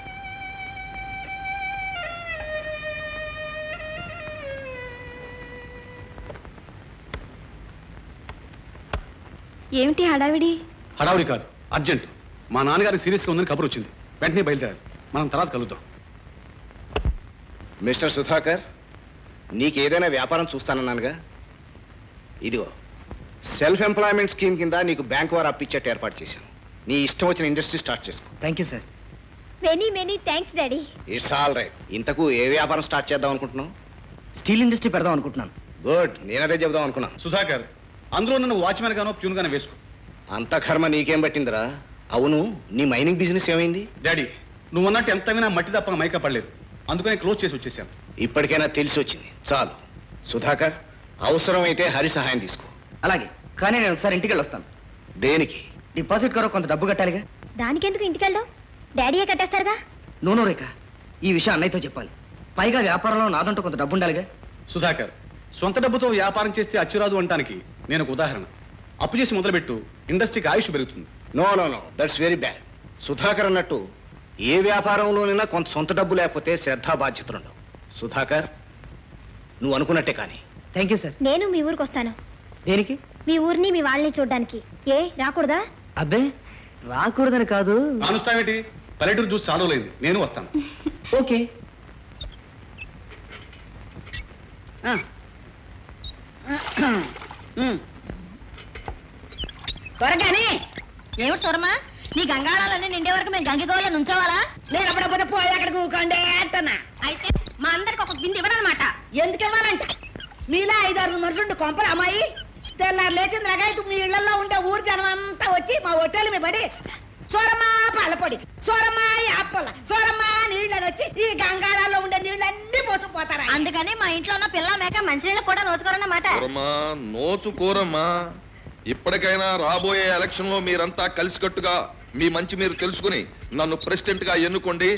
ఏమిటి హడావిడి? హడావుడి కాదు, అర్జెంట్. మా నాన్నగారికి సీరియస్గా ఉందని కబురు వచ్చింది. వెంటనే బయలుదేరాలి. మనం తర్వాత కలుద్దాం. మిస్టర్ సుధాకర్, నీకేదైనా వ్యాపారం చూస్తానన్నానుగా. ఇదిగో సెల్ఫ్ ఎంప్లాయ్మెంట్ స్కీమ్ కింద నీకు బ్యాంక్ వారు అప్పిచ్చేట్టు ఏర్పాటు చేశాను. నీ ఇష్టం వచ్చిన ఇండస్ట్రీ స్టార్ట్ చేసుకో. Thank you sir. Many thanks daddy. It's all right. ఇంతకు ఏ వ్యాపారం స్టార్ట్ చేద్దాం అనుకుంటున్నావు? స్టీల్ ఇండస్ట్రీ పెడదాం అనుకుంటున్నాను. గుడ్, నేనదే చెబుదాం అనుకున్నాను. సుధాకర్, అందులో నన్ను వాచ్మెన్ గానో ప్యూన్ గానో వేసుకో. అంత కర్మ నీకేం పట్టిందిరా? అవును, నీ మైనింగ్ బిజినెస్ ఏమైంది? డాడీ, నువ్వు అన్నట్టు ఎంత వినా మట్టి తప్ప మైకా పడలేదు. అందుకని క్లోజ్ చేసి వచ్చేసాను. ఇప్పటికైనా తెలిసి వచ్చింది, చాలు. సుధాకర్, అవసరమైతే హరి సహాయం తీసుకో. అలాగే, కానీ నేను ఒకసారి ఇంటికి వెళ్ళొస్తాను. దేనికి? డిపాజిట్ కొరకు కొంత డబ్బు కట్టాలిగా. దానికెందుకు ఇంటికెళ్ళావు? డాడీయే కట్టేస్తారుగా. నూనె రేఖ, ఈ విషయం అన్నయ్యతో చెప్పాలి. పైగా వ్యాపారంలో నాదంటూ కొంత డబ్బు ఉండాలిగా. సుధాకర్, సొంత డబ్బుతో వ్యాపారం చేస్తే అచ్చురాదు అంటానికి నేను ఒక ఉదాహరణ. అప్పు చేసి మొదలుపెట్టు, ఇండస్ట్రీకి ఆయుష్ పెరుగుతుంది. No no no, that's very bad. Sudhakar అన్నట్టు ఏ వ్యాపారంలోనైనా కొంత సొంత డబ్బు లేకపోతే శ్రద్ధా బాధ్యతలు ఉండవు. సుధాకర్, నువ్వు అనుకున్నట్టే కానీ. Thank you sir. నేను మీ ఊరికి వస్తాను. దేనికి? మీ ఊరిని మీ వాళ్ళని చూడడానికి. ఏ రాకూడదా? అబ్బే, రాకూడదని కాదు. కానుస్తావేంటి? పల్లెటూరు చూసి చాలలేదు. నేను వస్తాను. ఓకే. త్వరగానే. ఏమిటి స్వరమా, నీ గంగాళాలన్నీ నిండే వరకు మేము గంగిగోళ నుంచోవాలా? నేను అప్పుడప్పుడు పోయి అక్కడ కూకండి అంటున్నా. అయితే మా అందరికి ఒక బింది ఇవ్వరనమాట. ఎందుకు ఇవ్వాలంట? మీలా 5-6 మనుషులు కొంపలు అమ్మాయి తెల్లారు లేచిన రకాయతు మీ ఇళ్లలో ఉండే ఊరు జనం అంతా వచ్చి మా హోటల్ మీద పడి సోరమ్మా పళ్ళపొడి, సోరమ్మా యాపల, సోరమ్మా నీళ్ళని వచ్చి ఈ గంగాళాల్లో ఉండే నీళ్ళన్నీ పోసుకుపోతారా. అందుకని మా ఇంట్లో ఉన్న పిల్ల మేక మంచినీళ్ళు కూడా నోచుకోరన్నమాట. కూరమ్మా నోచుకోరమ్మా. ఇప్పటికైనా రాబోయే ఎలక్షన్ లో మీరంతా కలిసికట్టుగా మీ మంచి మీరు తెలుసుకుని నన్ను ప్రెసిడెంట్ గా ఎన్నుకోండి.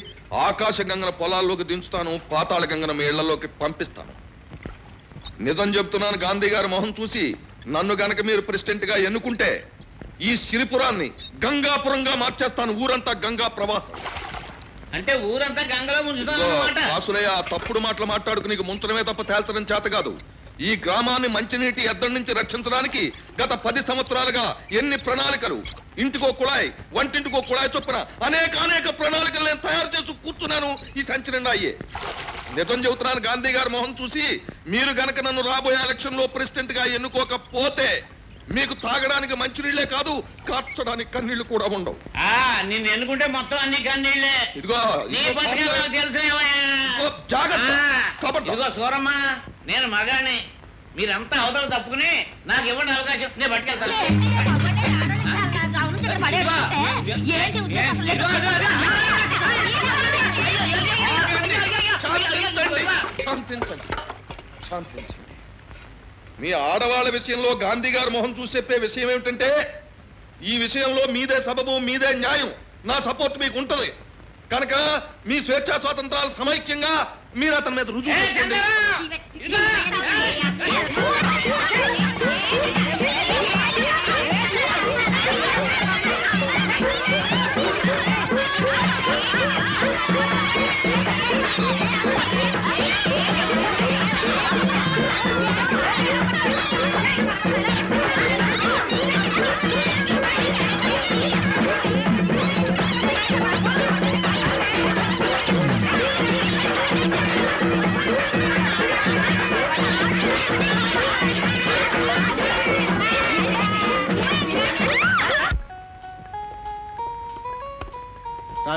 ఆకాశ గంగన పొలాల్లోకి దించుతాను, పాతాళ గంగన మీ ఇళ్లలోకి పంపిస్తాను. నిజం చెప్తున్నాను, గాంధీ గారి మొహం చూసి నన్ను గనక మీరు ప్రెసిడెంట్ గా ఎన్నుకుంటే ఈ సిరిపురాన్ని గంగాపురంగా మార్చేస్తాను. ఊరంతా గంగా ప్రవాహం. అంటే ఊరంతా గంగలో ముంచుతానన్నమాట. వాసులయ్య, తప్పుడు మాటలు మాట్లాడుకు నీకు ముంచడమే తప్ప తేల్చడం చేత కాదు. ఈ గ్రామాన్ని మంచినీటి ఎద్దడి నుంచి రక్షించడానికి గత 10 సంవత్సరాలుగా ఎన్ని ప్రణాళికలు, ఇంటికో కుళాయి, వంటింటికో కుళాయి చొప్పున అనేక ప్రణాళికలు నేను తయారు చేసి కూర్చున్నాను. ఈ సంచి నిండా అయ్యే. నిజం చెబుతున్నాను, గాంధీ గారి మొహం చూసి మీరు గనక నన్ను రాబోయే ఎలక్షన్ లో ప్రెసిడెంట్ గా ఎన్నుకోకపోతే మీకు తాగడానికి మంచినీళ్లే కాదు, కార్చడానికి కన్నీళ్లు కూడా ఉండవు. నిన్ను ఎన్నుకుంటే మొత్తం అన్ని కన్నీళ్లే. ఇదిగో నీ బతికేదో తెలుసు. జాగ్రత్త. కబడ్డా. ఇదిగో సూరమ్మ, నేను మగాన్ని. మీరంతా అవతల తప్పుకుని నాకు ఇవ్వండి అవకాశం, నేను పట్టుకెళ్తాను. ఏంటి ఉద్దేశం? శాంతించండి, శాంతించండి. మీ ఆడవాళ్ళ విషయంలో గాంధీ గారి మొహం చూసి చెప్పే విషయం ఏమిటంటే, ఈ విషయంలో మీదే సబబు, మీదే న్యాయం, నా సపోర్ట్ మీకు ఉంటది కనుక మీ స్వేచ్ఛా స్వాతంత్రాలు సమైక్యంగా మీరు అతని మీద రుజువు చేసుకోండి.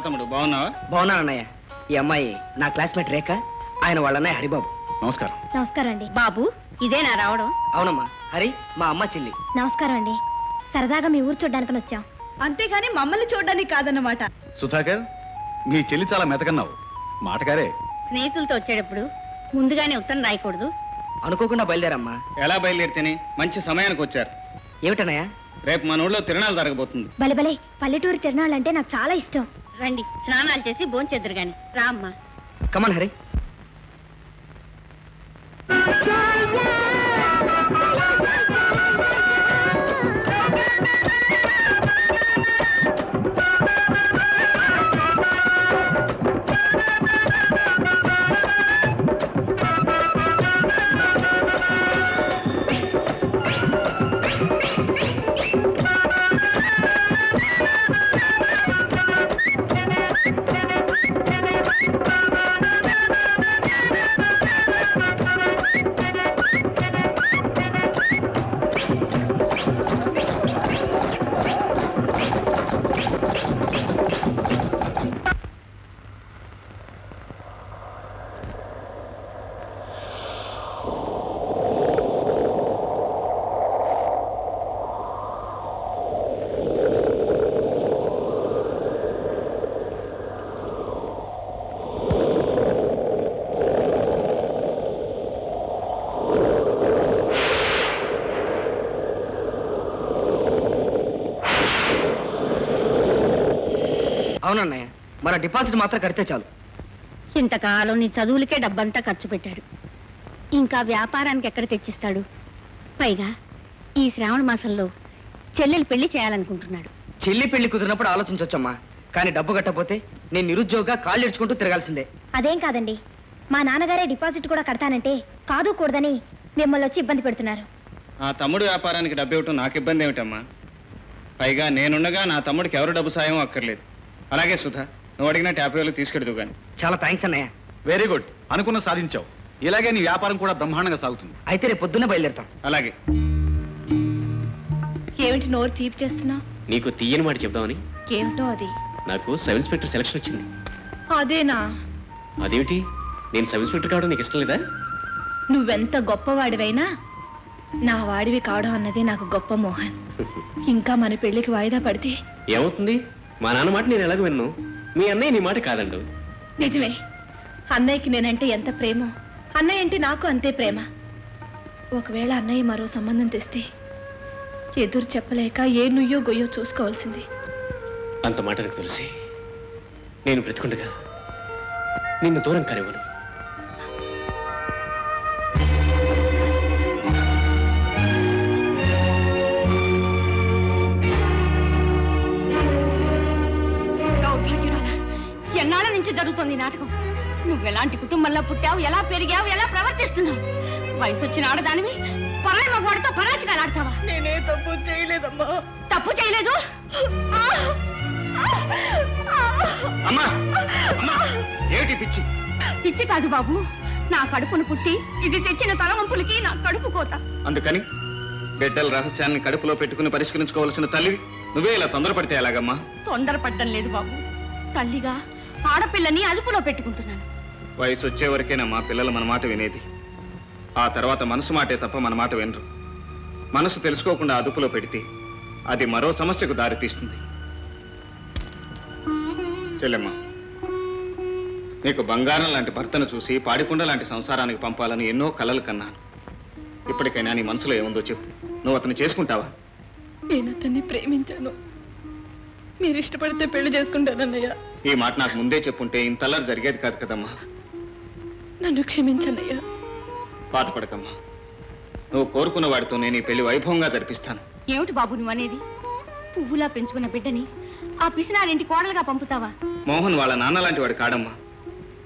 తమ్ముడు బాగున్నావా? బాగున్నాను అన్నయ్య. ఈ అమ్మాయి నా క్లాస్మేట్ రేఖ, ఆయన వాళ్ళ అన్నయ్య హరిబాబు. నమస్కారం. నమస్కారం అండి. బాబు, ఇదేనా రావడం? అవునమ్మా, హరి మా అమ్మ చెల్లి. నమస్కారం అండి. సరదాగా మీ ఊరు చూడ్డానికి వచ్చాం. అంతేగాని మమ్మల్ని చూడడానికి కాదన్నమాట. సుధాకర్, మీ చెల్లి చాలా మెతకన్నావు. మాటగారే. స్నేహితులతో వచ్చేటప్పుడు ముందుగానే ఉత్తరం రాయకూడదు. అనుకోకుండా బయలుదేరమ్మా. ఎలా బయలుదేరితేనే? మంచి సమయానికి వచ్చారు. ఏమిటన్నయ్య? రేపు మన ఊళ్ళో తిరణాలు జరగబోతుంది. బలబలే, పల్లెటూరు తిరణాలంటే నాకు చాలా ఇష్టం. రండి, స్నానాలు చేసి భోంచేద్దరు గాని. రా అమ్మా. కమాన్ హరి. అవునన్నయ్య, మన డిపాజిట్ మాత్రం కడితే చాలు. ఇంతకాలం నీ చదువులకే డబ్బంతా ఖర్చు పెట్టాడు. ఇంకా వ్యాపారానికి ఎక్కడ తెచ్చిస్తాడు? పైగా ఈ శ్రావణ మాసంలో చెల్లెలు పెళ్లి చేయాలనుకుంటున్నాడు. చెల్లి పెళ్లి కుదిరినప్పుడు ఆలోచించవచ్చమ్మా, కానీ డబ్బు కట్టపోతే నేను నిరుద్యోగంగా కాళ్ళు ఇడ్చుకుంటూ తిరగాల్సిందే. అదేం కాదండి, మా నాన్నగారే డిపాజిట్ కూడా కడతానంటే కాదు కూడదని మిమ్మల్ని వచ్చి ఇబ్బంది పెడుతున్నారు. ఆ తమ్ముడు వ్యాపారానికి డబ్బు ఇవ్వటం నాకు ఇబ్బంది ఏమిటమ్మా? పైగా నేనుండగా నా తమ్ముడికి ఎవరు డబ్బు సాయం అక్కర్లేదు. అలాగే సుధా, నువ్వు అడిగిన ట్యాప్ వేలు తీసుకెడుతూ గాని. చాలా థ్యాంక్స్ అన్నయ్య. Very good. అనుకున్న సాధించావు. ఇలాగే నీ వ్యాపారం కూడా బ్రహ్మాండంగా సాగుతుంది. అయితే రేపు పొద్దున్నే బయలుదేరుతాం. అలాగే. ఏమిటి నోరు తీపి చేస్తున్నావు? నీకు తీయని మాట చెప్దామని. ఏమిటో అది? నాకు సబ్ ఇన్స్పెక్టర్ సెలక్షన్ వచ్చింది. అదేనా? అదేమిటి, నేను సబ్ ఇన్స్పెక్టర్ కావడం నీకు ఇష్టం లేదా? నువ్వెంత గొప్పవాడివైనా నా వాడివి కావడం అన్నదే నాకు గొప్ప మోహన్. ఇంకా మన పెళ్లికి వాయిదా పడితే ఏమవుతుంది? మా నాన్న మాట నేను ఎలాగ విన్ను, మీ అన్నయ్య నీ మాట కాదండు. నిజమే, అన్నయ్యకి నేనంటే ఎంత ప్రేమో అన్నయ్య అంటే నాకు అంతే ప్రేమ. ఒకవేళ అన్నయ్య మరో సంబంధం తెస్తే ఎదురు చెప్పలేక ఏ నుయ్యో గొయ్యో చూసుకోవాల్సింది. అంత మాట నాకు తెలిసి నేను బ్రతికుండగా నిన్ను దూరం కానివ్వను. ఎన్నాళ్ళ నుంచి జరుగుతుంది నాటకం. నువ్వెలాంటి కుటుంబంలో పుట్టావు, ఎలా పెరిగావు, ఎలా ప్రవర్తిస్తున్నావు? వయసు వచ్చిన ఆడదానివి పరాయి మగవాడితో పరాచికాలు ఆడతావా? నేనే తప్పు చేయలేదమ్మా. తప్పు చేయలేదు. అమ్మా అమ్మా, ఏమిటి పిచ్చి? పిచ్చి కాదు బాబు, నా కడుపును పుట్టి ఇది తెచ్చిన తలవంపులకి నా కడుపు కోత. అందుకని బిడ్డల రహస్యాన్ని కడుపులో పెట్టుకుని పరిష్కరించుకోవాల్సిన తల్లివి నువ్వే ఇలా తొందరపడితే ఎలాగమ్మా? తొందరపడ్డం లేదు బాబు, తల్లిగా ఆడపిల్లని అదుపులో పెట్టుకుంటున్నాను. వయసు వచ్చే వరకేనా మా పిల్లలు మన మాట వినేది. ఆ తర్వాత మనసు మాటే తప్ప మన మాట వినరు. మనసు తెలుసుకోకుండా అదుపులో పెడితే అది మరో సమస్యకు దారితీస్తుంది. చెల్లెమ్మ, నీకు బంగారం లాంటి భర్తను చూసి పాడికుండ లాంటి సంసారానికి పంపాలని ఎన్నో కలలు కన్నాను. ఇప్పటికైనా నీ మనసులో ఏముందో చెప్పు. నువ్వు అతను చేసుకుంటావా? నేను అతన్ని ప్రేమించాను. మీరు ఇష్టపడితే పెళ్లి చేసుకుంటానన్నయ్య. ఈ మాట నాకు ముందే చెప్పుంటే ఇంతల్లరి జరిగేది కాదు కదమ్మా. నన్ను క్షమించన్నయ్యా. బాధపడకమ్మా, నువ్వు కోరుకున్న వాడితో నేను ఈ పెళ్లి వైభవంగా జరిపిస్తాను. ఏమిటి బాబు నువ్వు అనేది? పువ్వులా పెంచుకున్న బిడ్డని ఆ పిసినారింటి కోడలుగా పంపుతావా? మోహన్ వాళ్ళ నాన్న లాంటి వాడు కాడమ్మా.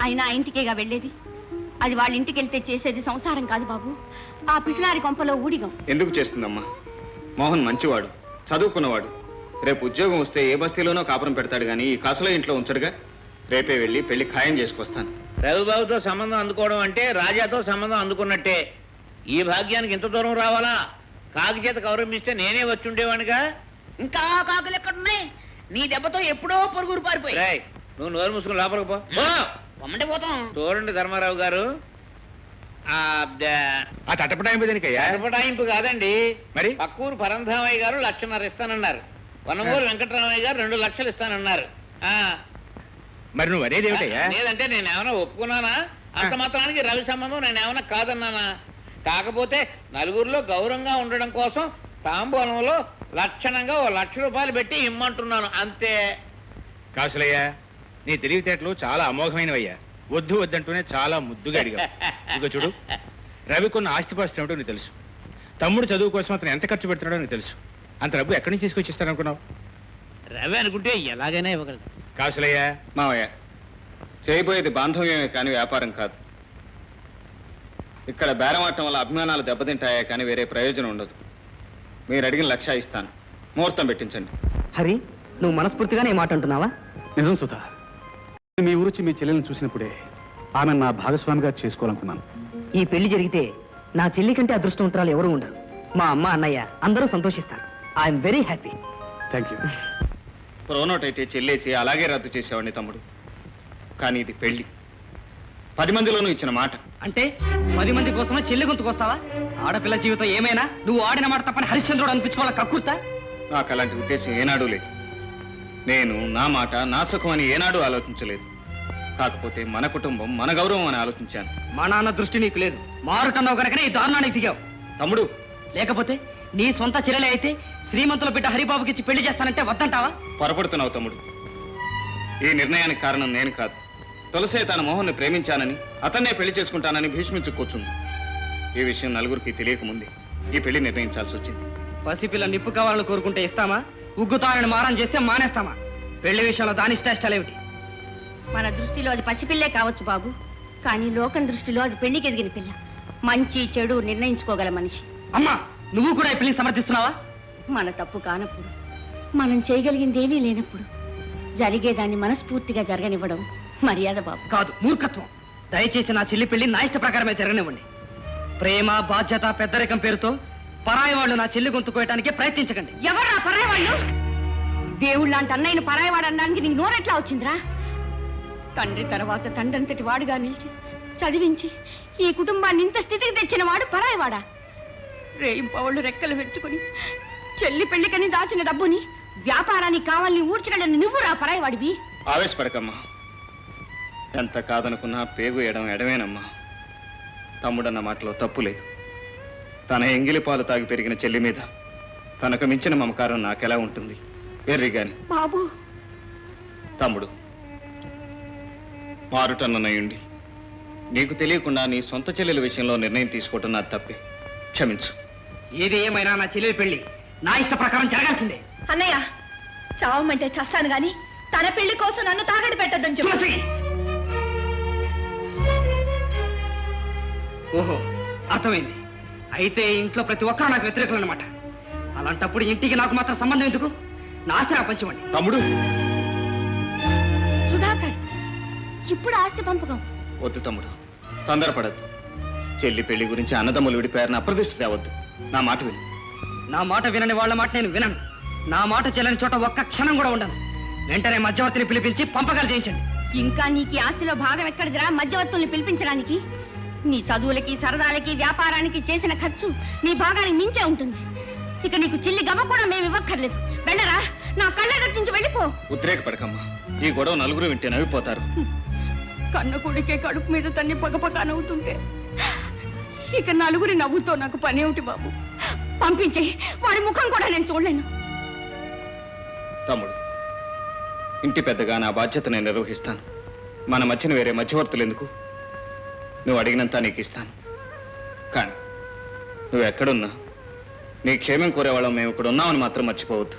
అయినా ఆ ఇంటికేగా వెళ్ళేది. అది వాళ్ళ ఇంటికి వెళ్తే చేసేది సంసారం కాదు బాబు, ఆ పిసినారి కొంపలో ఊడిగం. ఎందుకు చేస్తుందమ్మా? మోహన్ మంచివాడు, చదువుకున్నవాడు. రేపు ఉద్యోగం వస్తే ఏ బస్తీలోనో కాపురం పెడతాడు కానీ ఈ కాసులో ఇంట్లో ఉంచడుగా. రేపే వెళ్ళి పెళ్లి ఖాయం చేసుకొస్తాను. రవిబాబుతో సంబంధం అందుకోవడం అంటే రాజాతో సంబంధం అందుకున్నట్టే. ఈ భాగ్యానికి ఇంత దూరం రావాలా? కాకి చేత గౌరవిస్తే నేనే వచ్చి ఉండేవాడిగా. ఇంకా కాకులు ఎక్కడున్నాయి? నీ దెబ్బతో ఎప్పుడో పొరుగురు పారిపోయి. రేయ్, నువ్వు నోరు మూసుకుని లోపలికి పో. పొమ్మంటే పోతాం. చూడండి ధర్మారావు గారు, ఆ తటపటాయింపు కాదండి. మరి? పక్కూరు పరంధామయ్య గారు 1,50,000 ఇస్తానన్నారు. వనమూరు వెంకటరామయ్య గారు 2 లక్షలు ఇస్తానన్నారు. మరి నువ్వు అనేది లేదంటే నేను ఏమైనా ఒప్పుకున్నానా? అంత మాత్రానికి రవి సంబంధం నేను ఏమైనా కాదన్నానా? కాకపోతే నలుగురిలో గౌరవంగా ఉండడం కోసం తాంబూలంలో లక్షణంగా 1,00,000 రూపాయలు పెట్టి ఇమ్మంటున్నాను అంతే. కాసులయ్యా, నీ తెలివితేటలు చాలా అమోఘమైనవయ్యా. వద్దు వద్దంటూనే చాలా ముద్దుగా అడిగా. ఇదిగో చూడు, రవి కొన్న ఆస్తిపాస్తులు ఏమిటో నీకు తెలుసు. తమ్ముడు చదువు కోసం అతను ఎంత ఖర్చు పెడుతున్నాడో నీకు తెలుసు. అంత డబ్బు ఎక్కడి నుంచి తీసుకొచ్చి ఇస్తాననుకున్నావు? రవి అనుకుంటే ఎలాగైనా ఇవ్వగలదు. కాసులయ్యా, మావయ్య, చేయబోయేది బాంధవ్యమే కానీ వ్యాపారం కాదు. ఇక్కడ బేరం ఆడటం వల్ల అభిమానాలు దెబ్బతింటాయా కానీ వేరే ప్రయోజనం ఉండదు. మీరు అడిగిన 1,00,000 ఇస్తాను. ముహూర్తం పెట్టించండి. హరి, నువ్వు మనస్ఫూర్తిగానే మాట అంటున్నావా? నిజం సుధా, మీ ఊరొచ్చి మీ చెల్లెలను చూసినప్పుడే ఆమె నా భాగస్వామిగా చేసుకోవాలనుకున్నాను. ఈ పెళ్లి జరిగితే నా చెల్లి కంటే అదృష్టవంతురాలు ఎవరు ఉండరు. మా అమ్మ అన్నయ్య అందరూ సంతోషిస్తారు. I'm very happy. Thank you. Pronote అయితే చెల్లేసి అలాగే రద్దు చేసేవాడిని తమ్ముడు. కానీ ఇది పెళ్లి, 10 మందిలోనూ ఇచ్చిన మాట. అంటే 10 మంది కోసమే చెల్లి గొంతుకొస్తావా? ఆడపిల్ల జీవితం ఏమైనా నువ్వు ఆడిన మాట తప్పని హరిశ్చంద్రుడు అనిపించుకోవాలా కక్కుర్తా? నాకు అలాంటి ఉద్దేశం ఏనాడూ లేదు. నేను నా మాట నా సుఖం అని ఏనాడూ ఆలోచించలేదు. కాకపోతే మన కుటుంబం మన గౌరవం అని ఆలోచించాను. మా నాన్న దృష్టి నీకు లేదు. మారుటన్నావు కనుకనే ఈ దారుణానికి దిగావు. తమ్ముడు, లేకపోతే నీ సొంత చెల్లెలే అయితే శ్రీమంతుల బిడ్డ హరిబాబుకి ఇచ్చి పెళ్లి చేస్తానంటే వద్దంటావా? పొరపడుతున్నావు తమ్ముడు. ఈ నిర్ణయానికి కారణం నేను కాదు. తులసే తన మోహన్ని ప్రేమించానని అతన్నే పెళ్లి చేసుకుంటానని భీష్మించు కూర్చుంది. ఈ విషయం నలుగురికి తెలియకముందే ఈ పెళ్లి నిర్ణయించాల్సి వచ్చింది. పసిపిల్ల నిప్పు కావాలని కోరుకుంటే ఇస్తామా? ఉగ్గుతానని మారం చేస్తే మానేస్తామా? పెళ్లి విషయంలో దాని ఇష్టాయిష్టాలేమిటి? మన దృష్టిలో అది పసిపిల్లే కావచ్చు బాబు, కానీ లోకం దృష్టిలో అది పెళ్లికి ఎదిగిన పిల్ల. మంచి చెడు నిర్ణయించుకోగల మనిషి. అమ్మా, నువ్వు కూడా ఈ పెళ్లిని సమర్థిస్తున్నావా? మన తప్పు కానప్పుడు, మనం చేయగలిగింది ఏమీ లేనప్పుడు జరిగేదాన్ని మనస్ఫూర్తిగా జరగనివ్వడం మర్యాద బాబు. కాదు, మూర్ఖత్వం. దయచేసి నా చెల్లి పెళ్లి నా ఇష్ట ప్రకారమే జరగనివ్వండి. ప్రేమ, బాధ్యత, పెద్దరికం పేరుతో పరాయి వాళ్ళు నా చెల్లి గొంతుకోయటానికి ప్రయత్నించకండి. ఎవరు నా పరాయి వాళ్ళు? దేవుళ్ళ లాంటి అన్నయ్యను పరాయి వాడు అనడానికి నీకు నోరెట్లా వచ్చిందిరా? తండ్రి తర్వాత తండ్రంతటి వాడుగా నిలిచి చదివించి ఈ కుటుంబాన్ని ఇంత స్థితికి తెచ్చిన వాడు పరాయివాడా? రేయింపవాళ్ళు రెక్కలు విరుచుకుని చెల్లి పెళ్లికని దాచిన డబ్బుని వ్యాపారానికి కావాలని ఊడ్చగలని నువ్వు రా పరాయివాడివి. ఆవేశపడకమ్మా. ఎంత కాదనుకున్నా పేగు ఎడమేనమ్మా. తమ్ముడన్న మాటలో తప్పు లేదు. తన ఎంగిలి పాలు తాగి పెరిగిన చెల్లి మీద తనకు మించిన మమకారం నాకెలా ఉంటుంది? ఎర్రిగాని బాబు. తమ్ముడు, మారుటన్నయ్యుండి నీకు తెలియకుండా నీ సొంత చెల్లెల విషయంలో నిర్ణయం తీసుకోవటం నా తప్పే. క్షమించు. ఏది ఏమైనా నా చెల్లెలి పెళ్లి నా ఇష్ట ప్రకారం జరగాల్సిందే. అన్నయ్య, చావమంటే చస్తాను గాని తన పెళ్లి కోసం నన్ను తాగడి పెట్టద్దని చెప్పి. ఓహో, అర్థమైంది. అయితే ఇంట్లో ప్రతి ఒక్కరూ నాకు వ్యతిరేకులు అన్నమాట. అలాంటప్పుడు ఇంటికి నాకు మాత్రం సంబంధం ఎందుకు? నా ఆస్తి నాకు పంచమండి. తమ్ముడు, సుధాకర్, ఇప్పుడు ఆస్తి పంపకం. వద్దు తమ్ముడు, తొందరపడద్దు. చెల్లి పెళ్లి గురించి అన్నదమ్ములు విడిపోయారని అప్రదిష్ట తేవద్దు. నా మాట విను. నా మాట వినని వాళ్ళ మాట నేను వినను. నా మాట చెల్లని చోట ఒక్క క్షణం కూడా ఉండను. వెంటనే మధ్యవర్తిని పిలిపించి పంపకాలు చేయించండి. ఇంకా నీకు ఈ ఆస్తిలో భాగం ఎక్కడిదిరా మధ్యవర్తుల్ని పిలిపించడానికి? నీ చదువులకి సరదాలకి వ్యాపారానికి చేసిన ఖర్చు నీ భాగానికి మించే ఉంటుంది. ఇక నీకు చిల్లి గవ్వ కూడా మేము ఇవ్వక్కర్లేదు. వెళ్ళరా, నా కళ్ళ దగ్గర నుంచి వెళ్ళిపో. ఉద్రేకపడకమ్మా. ఈ గొడవ నలుగురు వింటే నవ్విపోతారు. కన్న కొడుకే కడుపు మీద తన్ని పగపగా నవ్వుతుంటే ఇక నలుగురి నవ్వుతో నాకు పని ఏమిటి బాబు? పంపించే, వాడి ముఖం కూడా నేను చూడలేను. తమ్ముడు, ఇంటి పెద్దగా నా బాధ్యత నేను నిర్వహిస్తాను. మన మధ్యన వేరే మధ్యవర్తులు ఎందుకు? నువ్వు అడిగినంత నీకు ఇస్తాను. కానీ నువ్వు ఎక్కడున్నా నీ క్షేమం కోరేవాళ్ళం మేము ఇక్కడ ఉన్నామని మాత్రం మర్చిపోవద్దు.